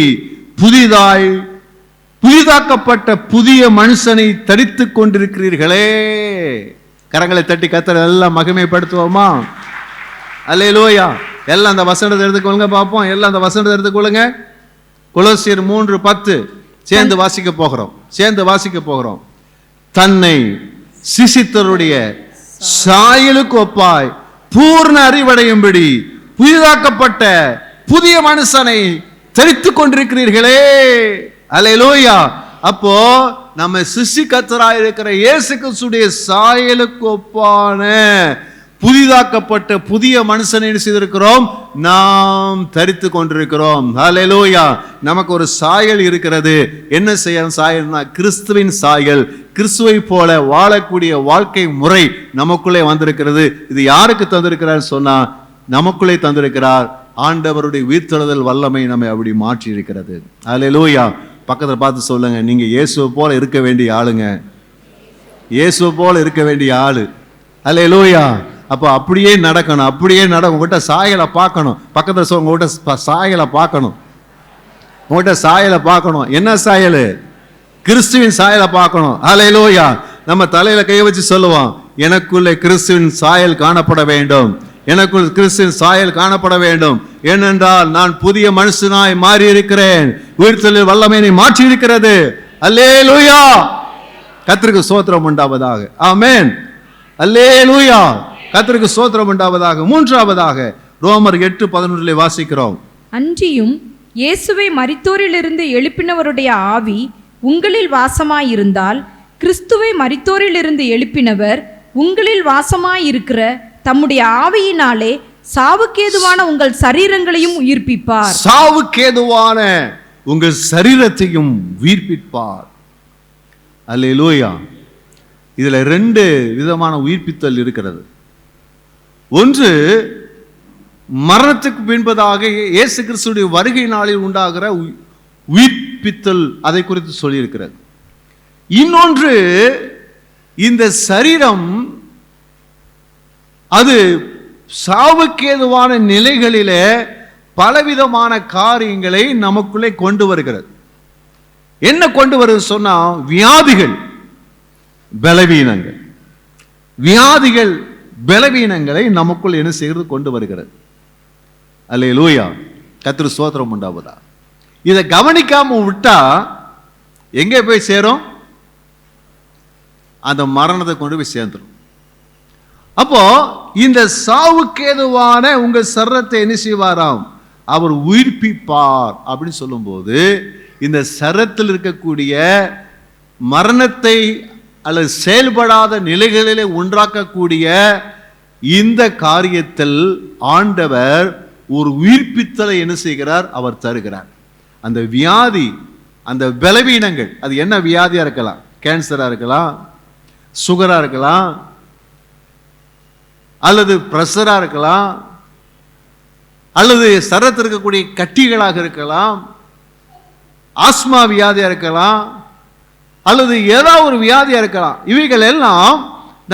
புதிதாக்கப்பட்ட புதிய மனுஷனை தரித்துக் கொண்டிருக்கிறீர்களே. கரங்களை தட்டி கர்த்தரை எல்லாம் மகிமைப்படுத்துவோமா? அல்லேலூயா. எல்லாம் அந்த வசனத்தை எடுத்துக்கொள்ளுங்க பார்ப்போம். எல்லாம் அந்த வசனத்தை எடுத்துக்கொள்ளுங்க. கொலோசியர் 3:10 சேர்ந்து வாசிக்க போகிறோம். சேர்ந்து வாசிக்க போகிறோம். தன்னை சிசித்தருடைய சாயலுக்கு ஒப்பாய் பூர்ண அறிவடையும்படி புதிதாக்கப்பட்ட புதிய மனுஷனை தரித்துக் கொண்டிருக்கிறீர்களே. அல்லேலூயா. அப்போ நம்ம சிருஷ்டிகர்த்தராய் இருக்கிற இயேசு கிறிஸ்துவின் சாயலுக்கு ஒப்பான புதிதாக்கப்பட்ட புதிய மனுஷனை செய்திருக்கிறோம், நாம் தரித்து கொண்டிருக்கிறோம். ஹல்லேலூயா. நமக்கு ஒரு சாயல் இருக்கிறது. என்ன செய்யணும்? சாயல்னா கிறிஸ்துவின் சாயல். கிறிஸ்துவை போல வாழக்கூடிய வாழ்க்கை முறை நமக்குள்ளே வந்திருக்கிறது. இது யாருக்கு தந்திருக்கிறார் சொன்னா, நமக்குள்ளே தந்திருக்கிறார். ஆண்டவருடைய உயிர்த்தெழுதல் வல்லமை நம்மை அப்படி மாற்றி இருக்கிறது. ஹல்லேலூயா. பக்கத்தில் பார்த்து சொல்லுங்க, நீங்க இயேசுவை போல இருக்க வேண்டிய ஆளுங்க. இயேசுவை போல இருக்க வேண்டிய ஆளு. ஹல்லேலூயா. அப்போ அப்படியே நடக்கணும், அப்படியே உங்ககிட்ட சாயலை பார்க்கணும். பக்கத்தில் சொல்ல, உங்ககிட்ட சாயலை பார்க்கணும், உங்ககிட்ட சாயலை பார்க்கணும். என்ன சாயல்? கிறிஸ்துவின் சாயலை பார்க்கணும். ஹல்லேலூயா. நம்ம தலையில கை வச்சு சொல்லுவோம், எனக்குள்ளே கிறிஸ்துவின் சாயல் காணப்பட வேண்டும், எனக்குள் கிறிஸ்துவின் சாயல் காணப்பட வேண்டும். ஏனென்றால் நான் புதிய மனுஷனாய் மாறி இருக்கிறேன். உயிர்த்தெழுதல் வல்லமையை மாற்றி இருக்கிறது. அல்லேலூயா. கர்த்தருக்கு ஸ்தோத்திரம் உண்டாவதாக. ஆமென். அல்லேலூயா. கர்த்தருக்கு ஸ்தோத்திரம் உண்டாவதாக. மூன்றாவதாக ரோமர் 8:11 வாசிக்கிறோம். அன்றியும் இயேசுவை மரித்தோரிலிருந்து எழுப்பினவருடைய ஆவி உங்களில் வாசமாயிருந்தால், கிறிஸ்துவை மரித்தோரிலிருந்து எழுப்பினவர் உங்களில் வாசமாயிருக்கிற தம்முடைய ஆவியினாலே சாவுக்கேதுவான உங்கள் சரீரங்களையும் உயிர்ப்பிப்பார். சாவுக்கேதுவான உங்கள் சரீரத்தையும் உயிர்ப்பிப்பார். அல்லேலூயா. இதுல 2 விதமான உயிர்ப்பித்தல் இருக்கிறது. ஒன்று, மரணத்துக்கு பின்பதாக இயேசு கிறிஸ்துடைய வருகை நாளில் உண்டாகிற உயிர்ப்பித்தல், அதை குறித்து சொல்லியிருக்கிறது. இன்னொன்று, இந்த சரீரம் அது சாவுக்கேதுவான நிலைகளிலே பலவிதமான காரியங்களை நமக்குள்ளே கொண்டு வருகிறது. என்ன கொண்டு வருது சொன்னா, வியாதிகள், பலவீனங்கள். வியாதிகள் பலவீனங்களை நமக்குள் என்ன செய்கிறது? கொண்டு வருகிறது. அல்லேலூயா. கர்த்தருக்கு ஸ்தோத்திரம் உண்டாவதா. இதை கவனிக்காம விட்டா எங்கே போய் சேரும்? அந்த மரணத்தை கொண்டு போய் சேர்ந்துடும். அப்போ இந்த சாவுக்கேதுவான உங்க சரீரத்தை என்ன செய்வாராம்? அவர் உயிர்ப்பிப்பார் அப்படின்னு சொல்லும்போது, இந்த சரீரத்தில் இருக்கக்கூடிய மரணத்தை அல்லது செயல்படாத நிலைகளிலே உண்டாக்கக்கூடிய இந்த காரியத்தில் ஆண்டவர் ஒரு உயிர்ப்பித்தலை என்ன செய்கிறார்? அவர் தருகிறார். அந்த வியாதி, அந்த பலவீனங்கள், அது என்ன வியாதியா இருக்கலாம்? கேன்சரா இருக்கலாம், சுகரா இருக்கலாம், அல்லது பிரஷரா இருக்கலாம், அல்லது சரத்தில் இருக்கக்கூடிய கட்டிகளாக இருக்கலாம், ஆஸ்மா வியாதியா இருக்கலாம், அல்லது ஏதாவது ஒரு வியாதியா இருக்கலாம். இவைகள் எல்லாம்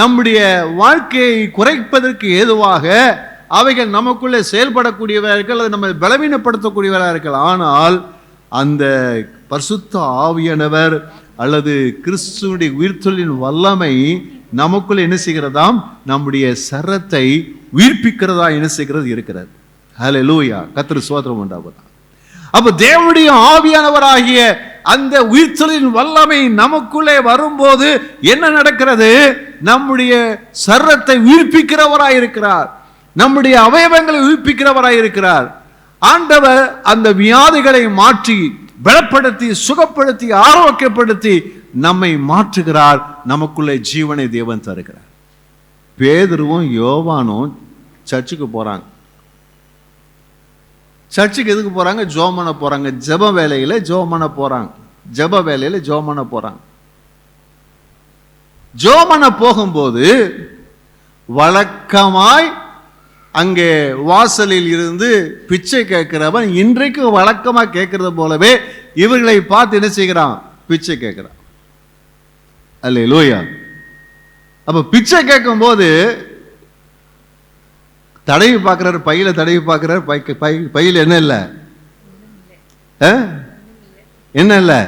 நம்முடைய வாழ்க்கையை குறைப்பதற்கு ஏதுவாக அவைகள் நமக்குள்ளே செயல்படக்கூடியவர்கள், அல்லது நம்ம பலவீனப்படுத்தக்கூடியவராக இருக்கலாம். ஆனால் அந்த பரிசுத்த ஆவியானவர் அல்லது கிறிஸ்துவின் உயிர்த்தெழுதலின் வல்லமை நமக்குள்ளே என்ன செய்கிறதாம்? நம்முடைய சரத்தை உயிர்ப்பிக்கிறதா என்ன செய்கிறது? இருக்கிறது. ஹல்லேலூயா. கர்த்தருக்கு ஸ்தோத்திரம் உண்டாவதாக. அப்ப தேவனுடைய ஆவியானவராகிய அந்த உயிர்த்தெழுதலின் வல்லமை நமக்குள்ளே வரும்போது என்ன நடக்கிறது? நம்முடைய சரத்தை உயிர்ப்பிக்கிறவராய் இருக்கிறார், நம்முடைய அவயவங்களை உயிர்ப்பிக்கிறவராய் இருக்கிறார். ஆண்டவர் அந்த வியாதிகளை மாற்றி பலப்படுத்தி சுகப்படுத்தி ஆரோக்கியப்படுத்தி நம்மை மாற்றுகிறார். நமக்குள்ளே ஜீவனை தேவன் தருகிறார். பேதுருவும் யோவானும் சர்ச்சுக்கு போறாங்க. சர்ச்சுக்கு எதுக்கு போறாங்க? ஜெபம் பண்ண போறாங்க. ஜெப வேலையில ஜெபம் பண்ண போறாங்க. ஜெப வேலையில ஜெபம் பண்ண போறாங்க. ஜெபம் பண்ண போகும்போது வழக்கமாய் அங்கே வாசலில் இருந்து பிச்சை கேட்கிறவன் இன்றைக்கு வழக்கமா கேட்கறது போலவே இவர்களை பார்த்து என்ன செய்கிறான்? பிச்சை கேட்கிறான். அல்லேலூயா. அப்ப பிச்சை கேட்கும் போது தடவி பார்க்கிறார், பையில தடவி பார்க்கிறார். பையில என்ன இல்லை? என்ன இல்லை?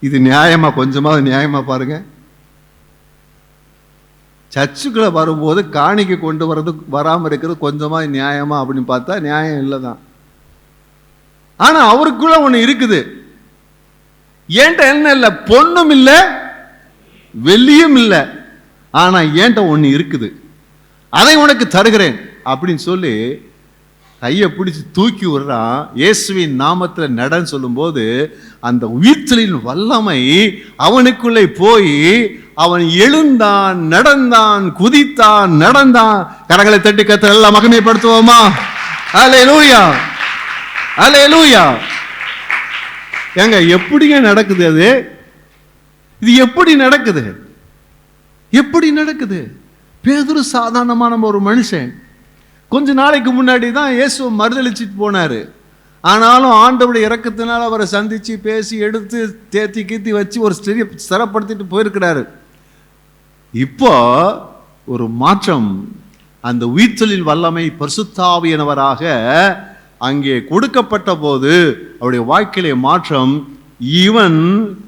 இது நியாயமா? கொஞ்சமாவது நியாயமா பாருங்க. சர்ச்சுக்குள்ள வரும்போது காணிக்கை கொண்டு வர்றது வராம இருக்கிறது கொஞ்சமா நியாயமா அப்படின்னு பார்த்தா நியாயம் இல்லைதான். ஆனா அவருக்குள்ள ஒண்ணு இருக்குது. ஏன்ட்ட என்ன இல்லை, பொண்ணும் இல்லை வெள்ளியும் இல்லை, ஆனா ஏன்ட்ட ஒண்ணு இருக்குது, அதை உனக்கு தருகிறேன் அப்படின்னு சொல்லி கையை பிடிச்சு தூக்கி விடுறான். இயேசுவின் நாமத்தில் நடன்னு சொல்லும்போது அந்த உயிர்த்தலின் வல்லமை அவனுக்குள்ளே போய் அவன் எழுந்தான், நடந்தான், குதித்தான், நடந்தான். கரங்களை தட்டி கர்த்தரை எல்லாம் மகிமைப்படுத்துவோமா? அல்லேலூயா, அல்லேலூயா. ஏங்க எப்படிங்க நடக்குது அது? இது எப்படி நடக்குது? எப்படி நடக்குது? பேதுரு சாதாரணமான ஒரு மனுஷன். கொஞ்ச நாளைக்கு முன்னாடி தான் இயேசு மறுதளிச்சிட்டு போனாரு. ஆனாலும் ஆண்டவருடைய இரக்கத்தினால் அவரை சந்திச்சு பேசி எடுத்து தேத்தி கீத்தி வச்சு ஒரு சிறப்படுத்திட்டு போயிருக்கிறாரு. இப்போ ஒரு மாற்றம், அந்த உயிர்த்தலில் வல்லமை பரிசுத்தாவியானவராக அங்கே கொடுக்கப்பட்ட போது அவருடைய வாழ்க்கையிலே மாற்றம். இவன்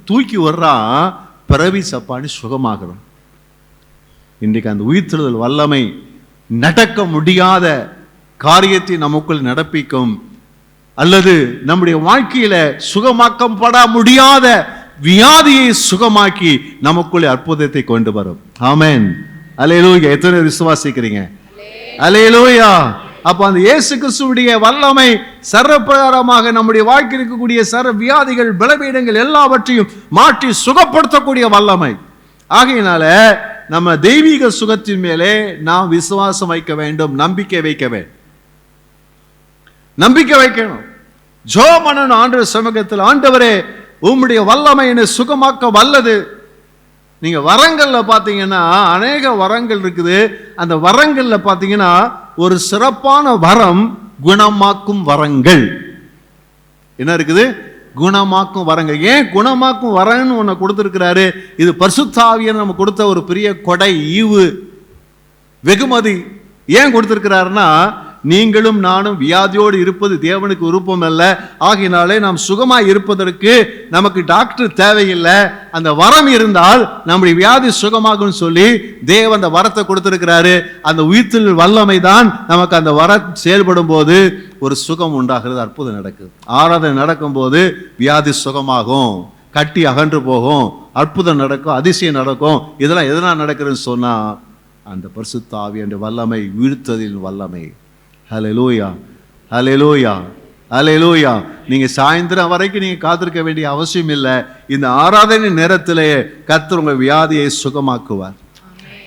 தூக்கி வர்றான், பிறவி சப்பானி சுகமாகிறான். இன்றைக்கு அந்த உயிர்த்தெழுதல் வல்லமை நடக்க முடியாத காரியத்தை நமக்குள் நடப்பிக்கும், அல்லது நம்முடைய வாழ்க்கையில சுகமாக்கப்பட முடியாத வியாதியை சுகமாக்கி நமக்குள்ளே அற்புதத்தை கொண்டு வரும். ஆமென், அல்லேலூயா. எத்தனை விசுவாசிக்கிறீங்க? அல்லேலூயா. அப்ப அந்த இயேசு கிறிஸ்துவுடைய வல்லமை சர்வப்பிரகாரமாக நம்முடைய வாழ்க்கையில் இருக்கக்கூடிய சர்வ வியாதிகள், பலவீனங்கள் எல்லாவற்றையும் மாற்றி சுகப்படுத்தக்கூடிய வல்லமை. ஆகையினால நம்ம தெய்வீக சுகத்தின் மேலே நாம் விசுவாசம் வைக்க வேண்டும், நம்பிக்கை வைக்க வேண்டும், நம்பிக்கை வைக்கணும். ஜெபம் பண்ணணும் ஆண்டவர் சமூகத்தில். ஆண்டவரே, உம்முடைய வல்லமை என்னை சுகமாக்க வல்லது. நீங்க வரங்கள்ல பாத்தீங்கன்னா அநேக வரங்கள் இருக்குது. அந்த வரங்கள்ல பாத்தீங்கன்னா ஒரு சிறப்பான வரம் குணமாக்கும் வரங்கள். என்ன இருக்குது? குணமாக்கும் வரங்கள். ஏன் குணமாக்கும் வரன்னு ஒன்று கொடுத்திருக்கிறாரு? இது பரிசுத்த ஆவியானவர் நம்ம கொடுத்த ஒரு பெரிய கொடை, ஈவு, வெகுமதி. ஏன் கொடுத்திருக்கிறாருன்னா, நீங்களும் நானும் வியாதியோடு இருப்பது தேவனுக்கு விருப்பம் அல்ல. ஆகினாலே நாம் சுகமாய் இருப்பதற்கு நமக்கு டாக்டர் தேவையில்லை. அந்த வரம் இருந்தால் நம்முடைய வியாதி சுகமாகும் சொல்லி தேவன் அந்த வரத்தை கொடுத்திருக்கிறாரு. அந்த உயிர்த்தெழுதல் வல்லமை தான் நமக்கு அந்த வரம் செயல்படும் போது ஒரு சுகம் உண்டாகிறது, அற்புதம் நடக்குது. ஆராதனை நடக்கும் போது வியாதி சுகமாகும், கட்டி அகன்று போகும், அற்புதம் நடக்கும், அதிசயம் நடக்கும். இதெல்லாம் எதனால் நடக்குதுன்னு சொன்னா அந்த பரிசுத்த ஆவியானவருடைய வல்லமை, உயிர்த்தெழுதலின் வல்லமை. ஹல்லேலூயா, ஹல்லேலூயா, ஹல்லேலூயா. நீங்க சாயந்தரம் வரைக்கும் நீங்க காத்திருக்க வேண்டிய அவசியம் இல்லை. இந்த ஆராதனை நேரத்திலே கர்த்தர் உங்க வியாதியை சுகமாக்குவார்.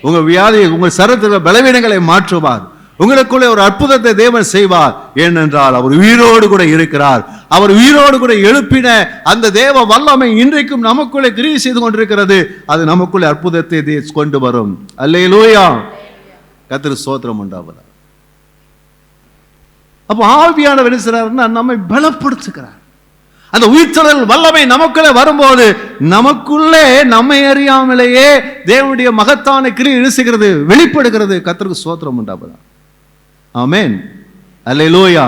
உங்க வியாதியை, உங்க சரீரத்தில் பலவீனங்களை மாற்றுவார். உங்களுக்குள்ளே ஒரு அற்புதத்தை தேவன் செய்வார். ஏனென்றால் அவர் உயிரோடு கூட இருக்கிறார். அவர் உயிரோடு கூட எழுப்பின அந்த தேவ வல்லமை இன்றைக்கும் நமக்குள்ளே கிரியை செய்து கொண்டிருக்கிறது. அது நமக்குள்ளே அற்புதத்தை கொண்டு வரும். அல்லேலூயா, கர்த்தருக்கு ஸ்தோத்திரம் உண்டாவதாக. அப்போ ஆவியானவர் என்ன செய்றாருன்னா நம்மை பலப்படுத்துகிறார். அந்த உயிர்த்தெழுதல் வல்லமை நமக்குள்ளே வரும்போது நமக்குள்ளே நம்மை அறியாமலேயே தேவனுடைய மகத்தான கிரியை இழுசுகிறது, வெளிப்படுகிறது. கர்த்தருக்கு ஸ்தோத்திரம் உண்டாவதாக. ஆமென், அல்லேலூயா.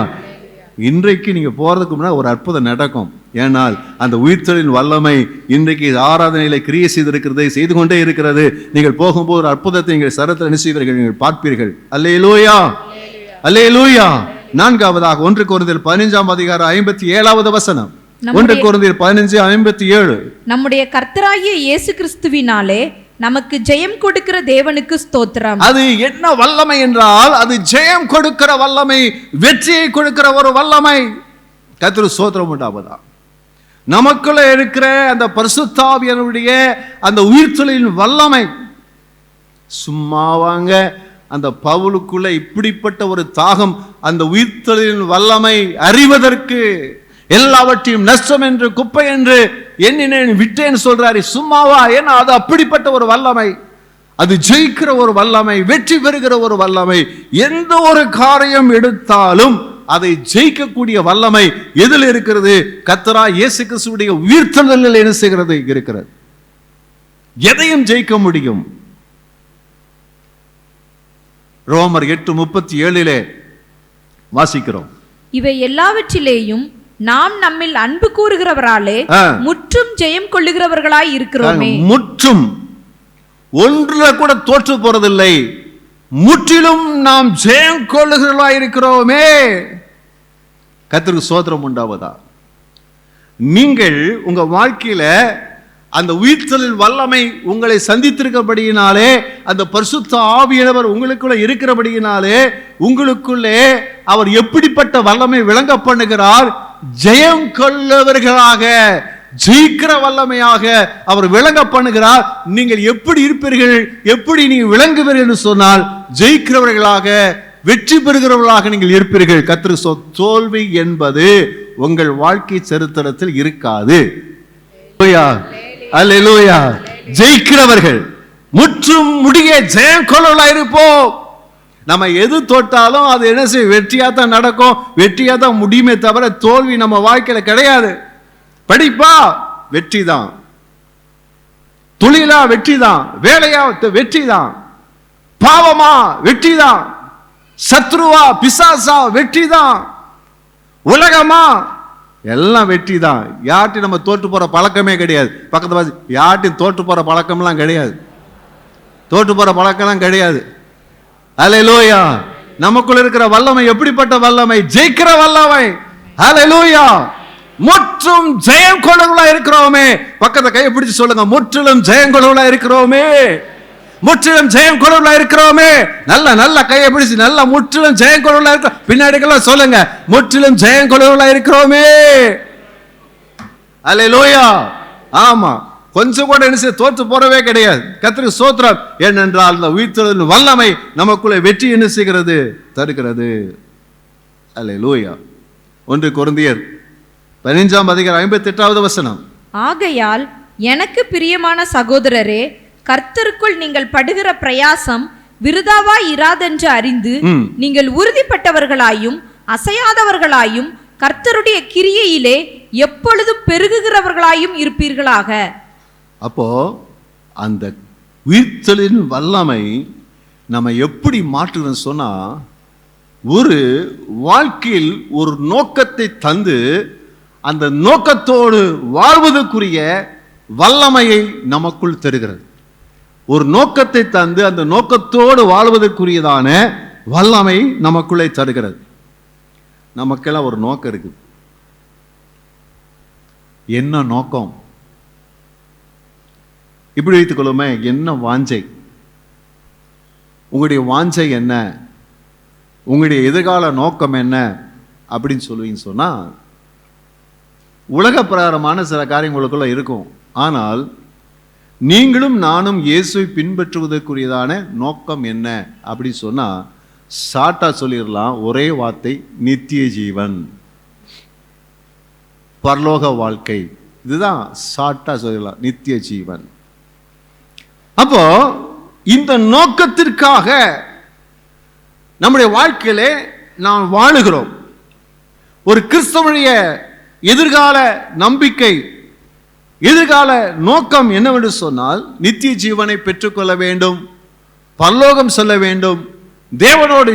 இன்றைக்கு நீங்க போறதுக்கு முன்னாடி ஒரு அற்புதம் நடக்கும். ஏனால் அந்த உயிர்த்தெழுதலின் வல்லமை இன்றைக்கு ஆராதனையில கிரியை செய்திருக்கிறது, செய்து கொண்டே இருக்கிறது. நீங்கள் போகும்போது ஒரு அற்புதத்தை நீங்கள் சரத்தில் நினைச்சீர்கள், நீங்கள் பார்ப்பீர்கள். அல்லேலூயா, அல்லேலூயா. நான்காவதாக 1 கொரிந்தியர் 15:57 1 கொரிந்தியர் 15:57. நம்முடைய கர்த்தராகிய இயேசு கிறிஸ்துவினாலே நமக்கு ஜெயம் கொடுக்கிற தேவனுக்கு ஸ்தோத்திரம். அது என்ன வல்லமை என்றால், அது ஜெயம் கொடுக்கிற வல்லமை, வெற்றியை கொடுக்கிற ஒரு வல்லமை. கர்த்தருக்கு ஸ்தோத்திரம் உண்டாவதா. நமக்குள்ள இருக்கிற அந்த பரிசுத்த ஆவியானவருடைய அந்த உயிர்த்தெழுதலின் வல்லமை. சும்மாவாங்க அந்த பவுலுக்குள்ள இப்படிப்பட்ட ஒரு தாகம், அந்த உயிர்த்தெழுதலின் வல்லமை அறிவதற்கு. எல்லாவற்றையும் நஷ்டம் என்று, குப்பை என்று எண்ணினேன், விட்டேன்னு சொல்றாரு. சும்மாவா? ஏன்னா அது அப்படிப்பட்ட ஒரு வல்லமை. அது ஜெயிக்கிற ஒரு வல்லமை, வெற்றி பெறுகிற ஒரு வல்லமை. எந்த ஒரு காரியம் எடுத்தாலும் அதை ஜெயிக்கக்கூடிய வல்லமை எதில் இருக்கிறது? கர்த்தராகிய இயேசு கிறிஸ்துவுடைய உயிர்த்தெழுதலில் என்ன செய்கிறது? இருக்கிறது. எதையும் ஜெயிக்க முடியும். ரோமர் 8:37 வாசிக்கிறோம். இவை எல்லாவற்றிலேயும் நாம் நம்மில் அன்பு கூறுகிறவராலே முற்றும் ஜெயம் கொள்ளுகிறவர்களாய் இருக்கிறோமே. முற்றும், ஒன்றுல கூட தோற்று போறதில்லை, முற்றிலும் நாம் ஜெயம் கொள்ளுகிறவர்களாய் இருக்கிறோமே. கர்த்தருக்கு ஸ்தோத்திரம் உண்டாவதா. நீங்கள் உங்க வாழ்க்கையில அந்த உயிர்த்தெழுதல் வல்லமை உங்களை சந்தித்திருக்கிறபடியினாலே, அந்த பரிசுத்த ஆவியானவர் உங்களுக்குள்ள இருக்கிறபடியினாலே, உங்களுக்குள்ளே அவர் எப்படிப்பட்ட வல்லமை விளங்க பண்ணுகிறார்? ஜெயம் கொள்ளவர்களாக, ஜெயிக்கிற வல்லமையாக அவர் விளங்க பண்ணுகிறார். நீங்கள் எப்படி இருப்பீர்கள், எப்படி நீங்கள் விளங்குவீர்கள் என்று சொன்னால், ஜெயிக்கிறவர்களாக, வெற்றி பெறுகிறவர்களாக நீங்கள் இருப்பீர்கள். கர்த்தருக்கு தோல்வி என்பது உங்கள் வாழ்க்கை சரித்திரத்தில் இருக்காது. அல்லேலூயா. ஜெயிக்கிறவர்கள் முற்றும் முடிய ஜெயம் கொள்ளவர்களாக இருப்போம். நம்ம எது தொட்டாலும் அது என்ன செய்யும்? வெற்றியா தான் நடக்கும், வெற்றியா தான் முடியுமே தவிர தோல்வி நம்ம வாழ்க்கையில கிடையாது. படிப்பா வெற்றி தான், தொழிலா வெற்றி தான், வேலையா வெற்றி தான், பாவமா வெற்றி தான், சத்ருவா பிசாசா வெற்றி தான், உலகமா எல்லாம் வெற்றி தான். யார்ட்டையும் நம்ம தோற்று போற பழக்கமே கிடையாது. பக்கத்து யார்ட்டையும் தோற்று போற பழக்கம்லாம் கிடையாது, தோற்று போற பழக்கம்லாம் கிடையாது. அல்லேலூயா. நமக்குள்ள இருக்கிற வல்லமை எப்படிப்பட்ட வல்லமை? ஜெயிக்கிற வல்லமை. அல்லேலூயா. முற்றும் ஜெயம் கொள்ளவர்களா இருக்கிறோமே. பக்கத்தை கையை பிடிச்சு சொல்லுங்க, முற்றிலும் ஜெயம் கொள்ளவர்களா இருக்கிறோமே. முற்றிலும் ஜெயம் கொள்ளவர்களா இருக்கிறோமே. நல்ல நல்ல கையை பிடிச்சு நல்ல முற்றிலும் ஜெயம் கொள்ளவர்களா இருக்க. பின்னாடிக்கெல்லாம் சொல்லுங்க, முற்றிலும் ஜெயம் கொள்ளவர்களா இருக்கிறோமே. அல்லேலூயா. ஆமா, கொஞ்சம் கூட என்ன தோற்று போறவே கிடையாது. கர்த்தருக்கு ஸ்தோத்திரம். ஏனென்றால் இந்த உயிர்த்தெழுதலின் வல்லமை நமக்குள்ளே வெற்றி என்ன செய்கிறது? தருகிறது. அல்லேலூயா. 1 கொரிந்தியர் 15:58. ஆகையால் எனக்கு பிரியமான சகோதரரே, கர்த்தருக்குள் நீங்கள் படுகிற பிரயாசம் விருதாவாய் இராதென்று அறிந்து நீங்கள் உறுதிப்பட்டவர்களாயும் அசையாதவர்களாயும் கர்த்தருடைய கிரியையிலே எப்பொழுதும் பெருகுகிறவர்களாயும் இருப்பீர்களாக. அப்போ அந்த உயிர்த்தெழுதலின் வல்லமை நம்ம எப்படி மாற்றுறோம்னு சொன்னா, ஒரு வாழ்க்கையில் ஒரு நோக்கத்தை தந்து அந்த நோக்கத்தோடு வாழ்வதற்குரிய வல்லமையை நமக்குள் தருகிறது. ஒரு நோக்கத்தை தந்து அந்த நோக்கத்தோடு வாழ்வதற்குரியதான வல்லமை நமக்குள்ளே தருகிறது. நமக்கெல்லாம் ஒரு நோக்கம் இருக்குது. என்ன நோக்கம்? இப்படி வைத்துக் கொள்ளுமே, என்ன வாஞ்சை? உங்களுடைய வாஞ்சை என்ன? உங்களுடைய எதிர்கால நோக்கம் என்ன அப்படின்னு சொல்லுவீங்க சொன்னா, உலக பிரகாரமான சில காரியங்களுக்குள்ள இருக்கும். ஆனால் நீங்களும் நானும் இயேசுவை பின்பற்றுவதற்குரியதான நோக்கம் என்ன அப்படின்னு சொன்னா, ஷார்ட்டா சொல்லிடலாம், ஒரே வார்த்தை, நித்திய ஜீவன், பரலோக வாழ்க்கை. இதுதான் ஷார்ட்டா சொல்லிடலாம், நித்திய ஜீவன். அப்போ இந்த நோக்கத்திற்காக நம்முடைய வாழ்க்கையிலே நாம் வாழுகிறோம். ஒரு கிறிஸ்தவனுடைய எதிர்கால நம்பிக்கை, எதிர்கால நோக்கம் என்னவென்று சொன்னால், நித்திய ஜீவனை பெற்றுக்கொள்ள வேண்டும், பரலோகம் செல்ல வேண்டும், தேவனோடு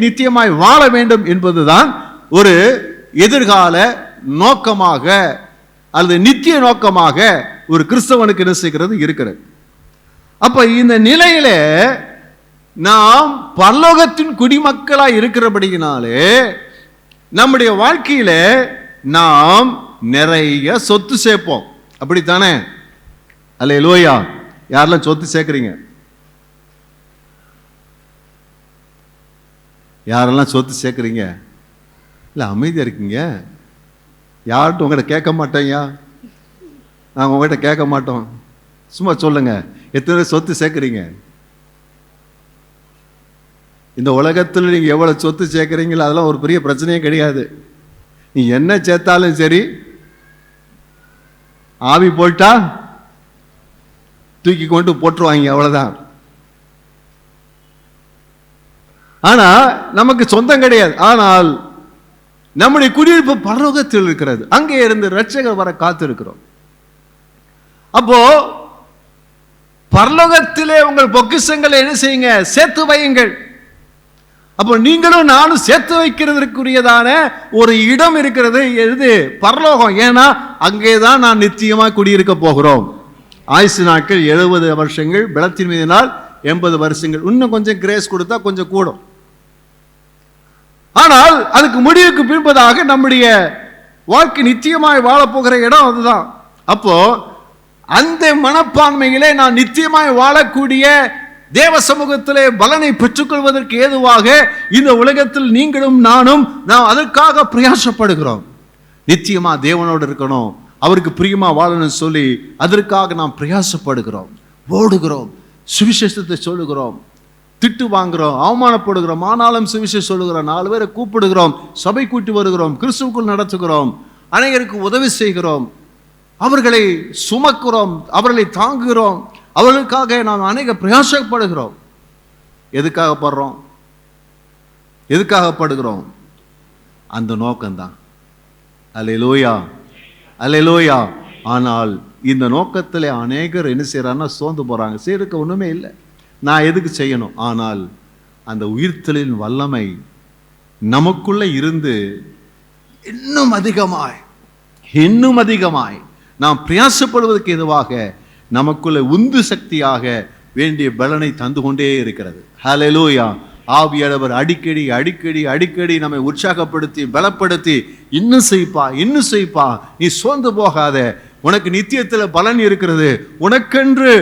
நித்தியமாய் வாழ வேண்டும் என்பதுதான் ஒரு எதிர்கால நோக்கமாக அல்லது நித்திய நோக்கமாக ஒரு கிறிஸ்தவனுக்கு என்ன செய்கிறது? இருக்கிறது. அப்ப இந்த நிலையில நாம் பரலோகத்தின் குடிமக்களாய் இருக்கிறபடியினாலே நம்முடைய வாழ்க்கையில நாம் நிறைய சொத்து சேர்ப்போம். அப்படித்தானே? அல்லேலூயா. யாரெல்லாம் சொத்து சேர்க்கிறீங்க? யாரெல்லாம் சொத்து சேர்க்கிறீங்க? இல்ல, அமைதியா இருக்கீங்க. யார்கிட்ட உங்கள்கிட்ட கேட்க மாட்டேங்க, நாங்கள் உங்கள்கிட்ட கேட்க மாட்டோம். சும்மா சொல்லுங்க, எத்தனை சொத்து சேர்க்கிறீங்க? இந்த உலகத்தில் நீங்க எவ்வளவு சொத்து சேர்க்கிறீங்களோ அதெல்லாம் ஒரு பெரிய பிரச்சனையே கிடையாது. நீ என்ன சேர்த்தாலும் சரி, ஆவி போட்டா தூக்கி கொண்டு போட்டுருவாங்க, அவ்வளவுதான். ஆனா நமக்கு சொந்தம் கிடையாது. ஆனால் நம்முடைய குடியிருப்பு பரலோகத்தில் இருக்கிறது. அங்கே இருந்து இரட்சகர் வர காத்து இருக்கிறோம். அப்போ பரலோகத்திலே உங்கள் பொக்கிஷங்களை என்ன செய்யுங்க? சேர்த்து வையுங்கள். அப்போ நீங்களும் நானும் சேர்த்து வைக்கிறதுக்குரியதான ஒரு இடம் இருக்கிறது. எது? பரலோகம். ஏன்னா அங்கேதான் நான் நிச்சயமா குடியிருக்க போகிறோம். ஆயுசு நாட்கள் 70 வருஷங்கள், பலத்தின் மீதினால் 80 வருஷங்கள். இன்னும் கொஞ்சம் கிரேஸ் கொடுத்தா கொஞ்சம் கூடும். ஆனால் அதுக்கு முடிவுக்கு பின்பதாக நம்முடைய வாழ்க்கை நித்தியமாய் வாழப்போகிற இடம் அதுதான். அப்போ அந்த மனப்பான்மையிலே நான் நித்தியமாய் வாழக்கூடிய தேவ சமூகத்திலே பலனை பெற்றுக்கொள்வதற்கு ஏதுவாக இந்த உலகத்தில் நீங்களும் நானும் நாம் அதற்காக பிரயாசப்படுகிறோம். நித்தியமா தேவனோடு இருக்கணும், அவருக்கு பிரியமா வாழணும்னு சொல்லி அதற்காக நாம் பிரயாசப்படுகிறோம், ஓடுகிறோம், சுவிசேஷத்தை சொல்லுகிறோம், திட்டு வாங்குறோம், அவமானப்படுகிறோம், ஆனாலும் சுவிசேஷம் சொல்லுகிறோம், 4 பேரை கூப்பிடுகிறோம், சபை கூட்டி வருகிறோம், கிறிஸ்துவுக்குள் நடத்துகிறோம், அநேகருக்கு உதவி செய்கிறோம், அவர்களை சுமக்கிறோம், அவர்களை தாங்குகிறோம், அவர்களுக்காக நாம் அநேக பிரயாசப்படுகிறோம். எதுக்காக படுறோம்? எதுக்காக படுகிறோம்? அந்த நோக்கம்தான். அல்லேலூயா, அல்லேலூயா. ஆனால் இந்த நோக்கத்தில் அநேகர் என்ன செய்யறாங்கன்னா சோர்ந்து போறாங்க. செய்யறதுக்கு ஒண்ணுமே இல்லை, நான் எதுக்கு செய்யணும்? ஆனால் அந்த உயிர்த்தலின் வல்லமை நமக்குள்ள இருந்து இன்னும் அதிகமாய் நாம் பிரயாசப்படுவதற்கு எதுவாக நமக்குள்ள உந்து சக்தியாக வேண்டிய பலனை தந்து கொண்டே இருக்கிறது. ஹல்லேலூயா. ஆவியானவர் அடிக்கடி நம்மை உற்சாகப்படுத்தி பலப்படுத்தி இன்னும் செய்ப்பா, நீ சோர்ந்து போகாத, உனக்கு நித்தியத்தில் பலன் இருக்கிறது, உனக்கென்று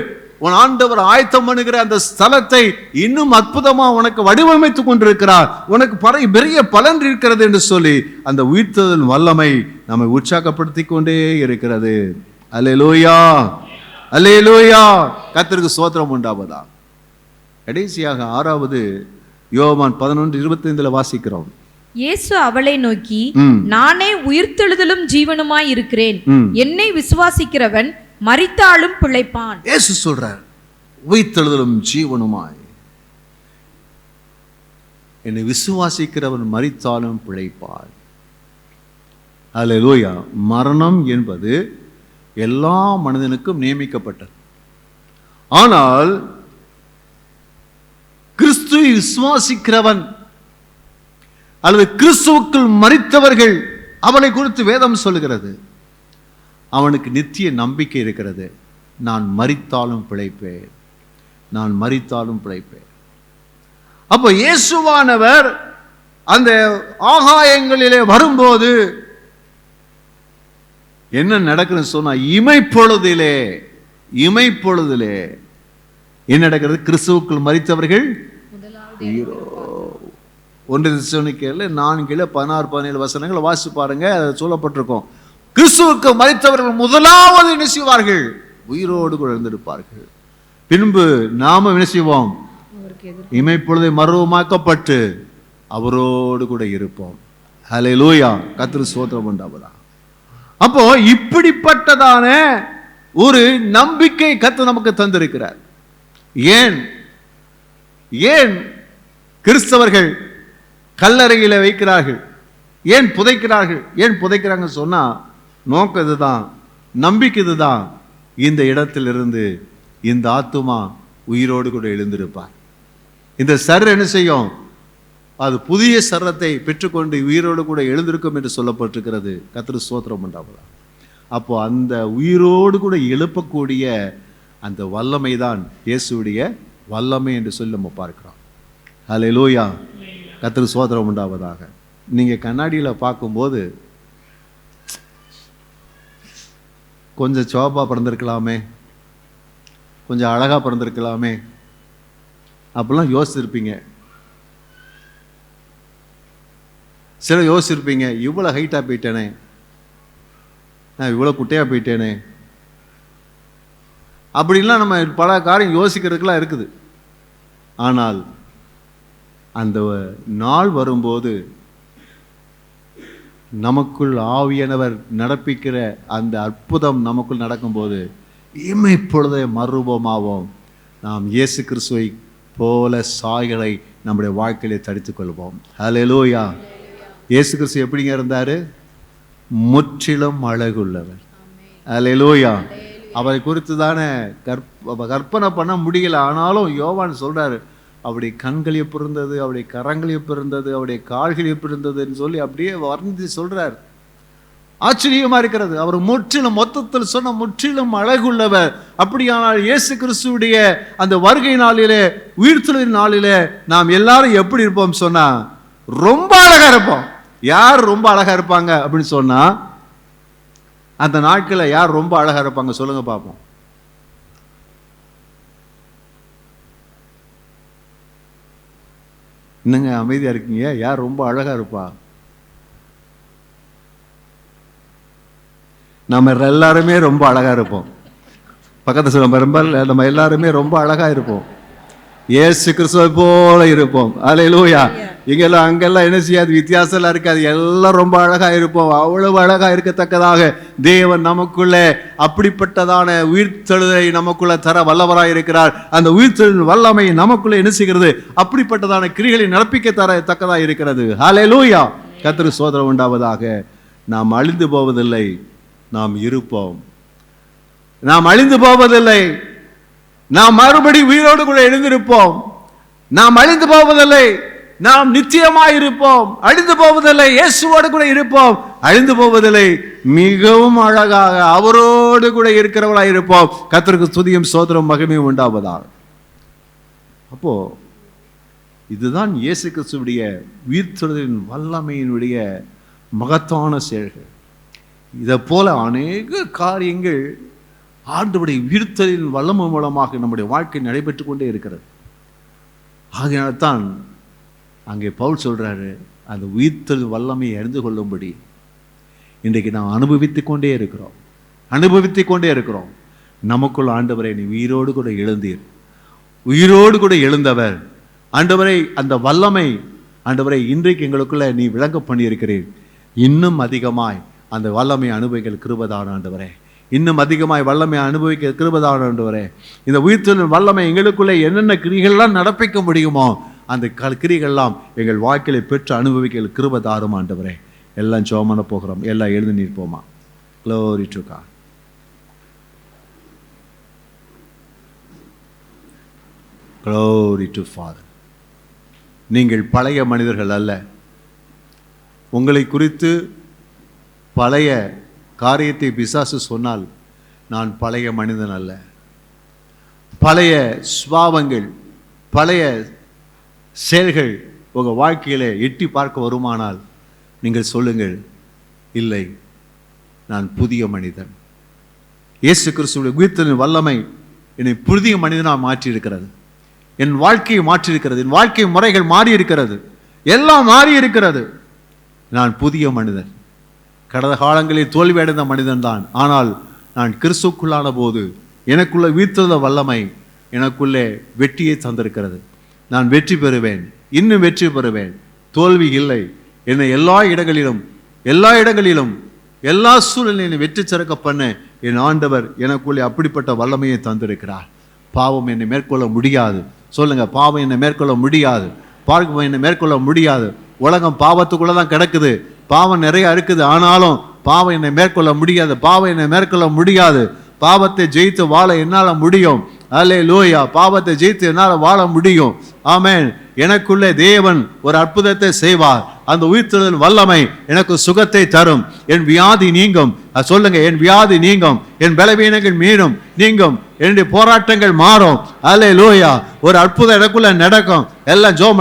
உன் ஆண்டவர் ஆயத்தம் பண்ணுகிற அந்த ஸ்தலத்தை இன்னும் அற்புதமா உனக்கு வடிவமைத்துக் கொண்டிருக்கிறார், உனக்கு பெரிய பலன் இருக்கிறது என்று சொல்லி அந்த உயிர்த்தெழுதல் வல்லமை நம்மை உற்சாகப்படுத்தி கொண்டே இருக்கிறது. அல்லேலூயா, அல்லேலூயா. கர்த்தருக்கு ஸ்தோத்திரம் உண்டாவதா. கடைசியாக 6வது யோவான் 11:25 வாசிக்கிறோம். இயேசு அவளை நோக்கி, நானே உயிர்த்தெழுதலும் ஜீவனுமாய் இருக்கிறேன், என்னை விசுவாசிக்கிறவன் மரித்தாலும் பிழைப்பான். இயேசு சொல்றார், உயிர்த்தெழுதலும் ஜீவனுமாய், என்னை விசுவாசிக்கிறவன் மரித்தாலும் பிழைப்பான். அல்லேலூயா. மரணம் என்பது எல்லா மனிதனுக்கும் நியமிக்கப்பட்டது. ஆனால் கிறிஸ்துவை விசுவாசிக்கிறவன் அல்லது கிறிஸ்துவுக்குள் மரித்தவர்கள், அவனை குறித்து வேதம் சொல்லுகிறது, அவனுக்கு நித்திய நம்பிக்கை இருக்கிறது. நான் மரித்தாலும் பிழைப்பேன். அப்போ இயேசுவானவர் அந்த ஆகாயங்களிலே வரும்போது என்ன நடக்குதுன்னு சொன்னா, இமைப்பொழுதிலே என்ன நடக்கிறது? கிறிஸ்துவுக்குள் மரித்தவர்கள் 1 தெசலோனிக்கேயர்ல 4:16-17 வசனங்களை வாசிச்சு பாருங்க, சொல்லப்பட்டிருக்கும். கிறிஸ்துவுக்கு மரித்தவர்கள் முதலாவது என்ன செய்வார்கள்? உயிரோடு கூட எழுந்திருப்பார்கள். பின்பு நாம என்ன செய்வோம்? இமைப்பொழுதை மறுரூபமாக்கப்பட்டு அவரோடு கூட இருப்போம். ஹல்லேலூயா. கர்த்தருக்கு ஸ்தோத்திரம் உண்டாவதாக. அப்போ இப்படிப்பட்டதான ஒரு நம்பிக்கை கர்த்தர் நமக்கு தந்திருக்கிறார். ஏன் கிறிஸ்தவர்கள் கல்லறையில வைக்கிறார்கள்? ஏன் புதைக்கிறாங்க சொன்னா, நோக்கம் இதுதான், நம்பிக்கை இதுதான். இந்த இடத்திலிருந்து இந்த ஆத்துமா உயிரோடு கூட எழுந்திருப்பார். இந்த சர் என்ன செய்யும்? அது புதிய சரத்தை பெற்றுக்கொண்டு உயிரோடு கூட எழுந்திருக்கும் என்று சொல்லப்பட்டிருக்கிறது. கர்த்தருக்கு ஸ்தோத்திரம் உண்டாவதா. அப்போ அந்த உயிரோடு கூட எழுப்பக்கூடிய அந்த வல்லமை தான் இயேசுவுடைய வல்லமை என்று சொல்லி நம்ம பார்க்கிறோம். ஹல்லேலூயா. கர்த்தருக்கு ஸ்தோத்திரம் உண்டாவதாக. நீங்க கண்ணாடியில பார்க்கும்போது கொஞ்சம் சிவப்பா பிறந்திருக்கலாமே, கொஞ்சம் அழகா பிறந்திருக்கலாமே அப்படிலாம் யோசிச்சிருப்பீங்க. சில யோசிச்சிருப்பீங்க, இவ்வளோ ஹைட்டா போயிட்டேனே, நான் இவ்வளோ குட்டையா போயிட்டேனே, அப்படின்லாம் நம்ம பல காரியம் யோசிக்கிறதுக்கெல்லாம் இருக்குது. ஆனால் அந்த நாள் வரும்போது நமக்குள் ஆவியானவர் நடப்பிக்கிற அந்த அற்புதம் நமக்குள் நடக்கும்போது இமைப்பொழுதே மறுரூபமாவோம். நாம் இயேசு கிறிஸ்துவை போல சாய்களை நம்முடைய வாழ்க்கையிலே தடுத்துக் கொள்வோம். ஹல்லேலூயா. இயேசு கிறிஸ்து எப்படிங்க இருந்தாரு? முற்றிலும் அழகுள்ளவர். ஹல்லேலூயா. அவரை குறித்து தானே கற்பனை பண்ண முடியல. ஆனாலும் யோவான் சொல்றாரு, அவருடைய கண்கள் எப்படி இருந்தது, அவருடைய கரங்கள் எப்படி இருந்தது, அவருடைய கால்கள் எப்படி இருந்ததுன்னு சொல்லி அப்படியே வர்ணித்து சொல்றார். ஆச்சரியமா இருக்கிறது. அவர் முற்றிலும், மொத்தத்தில் சொன்ன முற்றிலும் அழகுள்ளவர். அப்படியானால் இயேசு கிறிஸ்துவுடைய அந்த வருகை நாளிலே, உயிர்த்தெழுதலின் நாளிலே நாம் எல்லாரும் எப்படி இருப்போம் சொன்னா, ரொம்ப அழகா இருப்போம். யார் ரொம்ப அழகா இருப்பாங்க அப்படின்னு சொன்னா, அந்த நாட்களில் யார் ரொம்ப அழகா இருப்பாங்க சொல்லுங்க பார்ப்போம். என்னங்க அமைதியா இருக்கீங்க? யார் ரொம்ப அழகா இருப்பா? நம்ம எல்லாருமே ரொம்ப அழகா இருப்போம். பக்கத்து சொல்ல நம்ம எல்லாருமே ரொம்ப அழகா இருப்போம். இயேசு கிறிஸ்துவை போல இருப்போம். அல்லேலூயா. இங்கெல்லாம் அங்கெல்லாம் என்ன செய்யாது, வித்தியாசம் எல்லாம் இருக்காது. எல்லாம் ரொம்ப அழகா இருப்போம். அவ்வளவு அழகா இருக்கத்தக்கதாக தேவன் நமக்குள்ளே அப்படிப்பட்டதான உயிர்த்தெழுதலை நமக்குள்ள தர வல்லவராய் இருக்கிறார். அந்த உயிர்த்தெழுதல் வல்லமை நமக்குள்ள என்ன செய்கிறது, அப்படிப்பட்டதான கிரிகளை நடப்பிக்க தரத்தக்கதாக இருக்கிறது. அல்லேலூயா. கர்த்தருக்கு ஸ்தோத்திரம் உண்டாவதாக. நாம் அழிந்து போவதில்லை, நாம் இருப்போம். நாம் அழிந்து போவதில்லை, நாம் மறுபடி உயிரோடு கூட எழுந்திருப்போம். நாம் அழிந்து போவதில்லை, நாம் நிச்சயமாய் இருப்போம். அழிந்து போவதில்லை, இயேசுவோடு கூட இருப்போம். அழிந்து போவதில்லை, மிகவும் அழகாக அவரோடு கூட இருக்கிறவர்களாய் இருப்போம். கர்த்தருக்கு ஸ்துதியும் ஸ்தோத்திரம் மகிமையும் உண்டாவதாக. அப்போ இதுதான் இயேசு கிறிஸ்துவுடைய உயிர்த்தெழுதலின் வல்லமையினுடைய மகத்தான செயல்கள். இதை போல அநேக காரியங்கள் ஆண்டவருடைய உயிர்த்தெழுதலின் வல்லமை மூலமாக நம்முடைய வாழ்க்கை நடைபெற்று கொண்டே இருக்கிறது. ஆகையால்தான் அங்கே பவுல் சொல்றாரு, அந்த உயிர்த்தெழுதல் வல்லமையை அறிந்து கொள்ளும்படி இன்றைக்கு நாம் அனுபவித்துக் கொண்டே இருக்கிறோம். நமக்குள் ஆண்டவரை நீ உயிரோடு கூட எழுந்தீர், உயிரோடு கூட எழுந்தவர் ஆண்டவரை, அந்த வல்லமை ஆண்டவரை இன்றைக்கு எங்களுக்குள்ள நீ விளங்க பண்ணியிருக்கிறீர். இன்னும் அதிகமாய் அந்த வல்லமை அனுபவிக்க கிருபைதான ஆண்டவரே, இன்னும் அதிகமாய் வல்லமை அனுபவிக்க கிருபைதான ஆண்டவரே. இந்த உயிர்த்தெழுதல் வல்லமை எங்களுக்குள்ளே என்னென்ன கிரிகள்லாம் நடப்பிக்க முடியுமோ அந்த கிரிகள்லாம் எங்கள் வாழ்க்கையை பெற்று அனுபவிக்க கிருபைதாரும் ஆண்டவரே. எல்லாம் ஜெபம் பண்ண போகிறோம். எல்லாம் எழுந்து நிற்போமா? Glory to God. Glory to Father. நீங்கள் பழைய மனிதர்கள் அல்ல. உங்களை குறித்து பழைய காரியத்தை பிசாசு சொன்னால் நான் பழைய மனிதன் அல்ல. பழைய சுபாவங்கள், பழைய செயல்கள் உங்கள் வாழ்க்கையிலே எட்டி பார்க்க வருமானால் நீங்கள் சொல்லுங்கள், இல்லை, நான் புதிய மனிதன். இயேசு கிறிஸ்துவுடைய உயிர்த்தெழுதலின் வல்லமை என்னை புதிய மனிதனாக மாற்றி இருக்கிறது. என் வாழ்க்கையை மாற்றி இருக்கிறது. என் வாழ்க்கை முறைகள் மாறி இருக்கிறது. எல்லாம் மாறி இருக்கிறது. நான் புதிய மனிதன். கடந்த காலங்களில் தோல்வி அடைந்த மனிதன் தான். ஆனால் நான் கிறிஸ்துக்குள்ளான போது எனக்குள்ள உயிர்த்தெழுதல் வல்லமை எனக்குள்ளே வெற்றியை தந்திருக்கிறது. நான் வெற்றி பெறுவேன், இன்னும் வெற்றி பெறுவேன். தோல்வி இல்லை. என்னை எல்லா இடங்களிலும் எல்லா சூழ்நிலையிலும் வெற்றி சிறக்க பண்ண என் ஆண்டவர் எனக்குள்ளே அப்படிப்பட்ட வல்லமையை தந்திருக்கிறார். பாவம் என்னை மேற்கொள்ள முடியாது. சொல்லுங்க, பாவம் என்னை மேற்கொள்ள முடியாது. பாவம் என்னை மேற்கொள்ள முடியாது. உலகம் பாவத்துக்குள்ள தான் கிடக்குது. பாவம் நிறைய இருக்குது. ஆனாலும் பாவம் என்னை மேற்கொள்ள முடியாது. பாவம் என்னை மேற்கொள்ள முடியாது. பாவத்தை ஜெயித்து வாழ என்னால் முடியும். அல்லேலூயா. பாவத்தை ஜெயித்து என்னால் வாழ முடியும். ஆமென். எனக்குள்ளே தேவன் ஒரு அற்புதத்தை செய்வார். அந்த உயிர்த்தெழுதல் வல்லமை எனக்கு சுகத்தை தரும். என் வியாதி நீங்கும். சொல்லுங்க, என் வியாதி நீங்கும், என் பலவீனங்கள் மீறும், நீங்கும், என்னுடைய போராட்டங்கள் மாறும். அல்லேலூயா. ஒரு அற்புதம் எனக்குள்ள நடக்கும். எல்லாம் ஜெபம்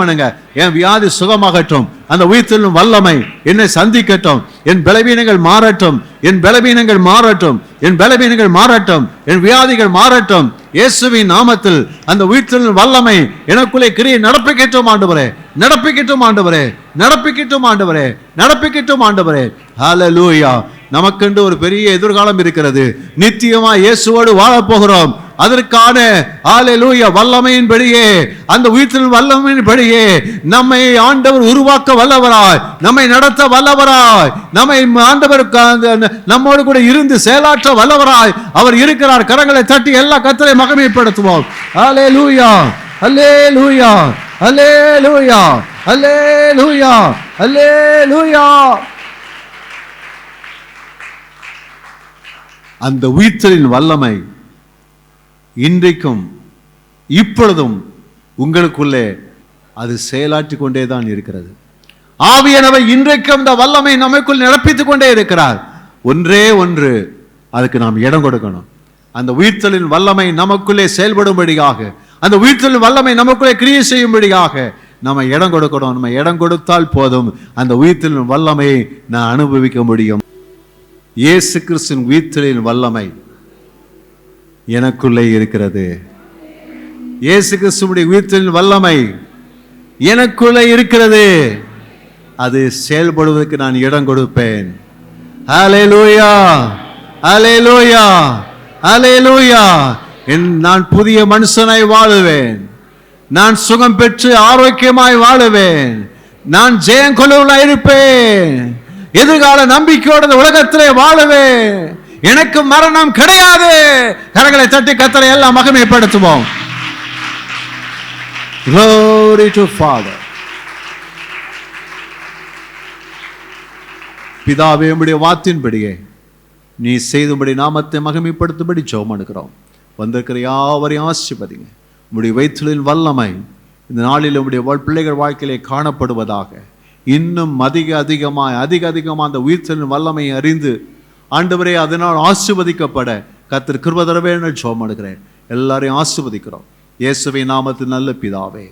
பண்ணுங்க. என் வியாதி சுகமாகட்டும். அந்த உயிர்த்தெழுதல் வல்லமை என்னை சந்திக்கட்டும். என் பலவீனங்கள் மாறட்டும். என் வியாதிகள் மாறட்டும். இயேசுவின் நாமத்தில் அந்த உயிர்த்தெழுதல் வல்லமை எனக்குள்ளே கிரியை நடப்பிக்கட்டும் ஆண்டவரே. ஹல்லேலூயா. நமக்கென்று ஒரு பெரிய எதிர்காலம் இருக்கிறது. நித்தியமா இயேசுவோடு வாழப் போகிறோம். அதற்கான ஹல்லேலூயா வல்லமையின்படியே, அந்த உயிர்த்தெழுதல் வல்லமையின்படியே நம்மை ஆண்டவர் உருவாக்க வல்லவராய், நம்மை நடத்த வல்லவராய், நம்மை ஆண்டவர் நம்மோடு கூட இருந்து செயலாற்ற வல்லவராய் அவர் இருக்கிறார். கரங்களை தட்டி எல்லா கர்த்தரை மகிமைப்படுத்துவோம். ஹல்லேலூயா, ஹல்லேலூயா, ஹல்லேலூயா, ஹல்லேலூயா, ஹல்லேலூயா. அந்த உயிர்த்தெழுதலின் வல்லமை இன்றைக்கும் இப்பொழுதும் உங்களுக்குள்ளே அது செயலாற்றிக் கொண்டே தான் இருக்கிறது. ஆவியானவர் இன்றைக்கும் அந்த வல்லமை நமக்குள் நிரப்பித்துக் கொண்டே இருக்கிறார். ஒன்றே ஒன்று, அதுக்கு நாம் இடம் கொடுக்கணும். அந்த உயிர்த்தெழுதலின் வல்லமை நமக்குள்ளே செயல்படும்படியாக, அந்த உயிர்த்தெழுதலின் வல்லமை நமக்குள்ளே கிரியை செய்யும்படியாக நம்ம இடம் கொடுக்கணும். நம்ம இடம் கொடுத்தால் போதும், அந்த உயிர்த்தெழுதலின் வல்லமையை நான் அனுபவிக்க முடியும். இயேசு கிறிஸ்துவின் உயிர்த்தெழுதலின் வல்லமை எனக்குள்ளே இருக்கிறது. இயேசு கிறிஸ்துவின் உயிர்த்தெழுதலின் வல்லமை எனக்குள்ளே இருக்கிறது. அது செயல்படுவதற்கு நான் இடம் கொடுப்பேன். ஹல்லேலூயா, ஹல்லேலூயா, ஹல்லேலூயா. நான் புதிய மனுஷனாய் வாழுவேன். நான் சுகம் பெற்று ஆரோக்கியமாய் வாழுவேன். நான் ஜெயம் கொள்ளவனாய் இருப்பேன். எதிர்கால நம்பிக்கையோட உலகத்திலே வாழுவேன். எனக்கு மரணம் கிடையாது. கரங்களை தட்டி கர்த்தரை எல்லாம் மகிமைப்படுத்துவோம். Glory to Father. பிதாவே, உம்முடைய வார்த்தையின்படியே நீ செய்தும்படி நாமத்தை மகிமைப்படுத்தும்படி ஜெபம் எடுக்கிறோம். வந்திருக்கிற யாவரையும் ஆசீர்வதிங்க. உம்முடைய வயிற்றிலின் வல்லமை இந்த நாளில் உம்முடைய பிள்ளைகள் வாழ்க்கையிலே காணப்படுவதாக. இன்னும் அதிகமாக அந்த உயிர்த்தெழுதலின் வல்லமையை அறிந்து ஆண்டவரே அதனால் ஆசீர்வதிக்கப்பட கர்த்தர் கிருபை தர வேண்டும் என்று ஜெபம் எடுக்கிறேன். எல்லாரையும் ஆசீர்வதிக்கிறோம். இயேசுவின் நாமத்தில் நல்ல பிதாவே.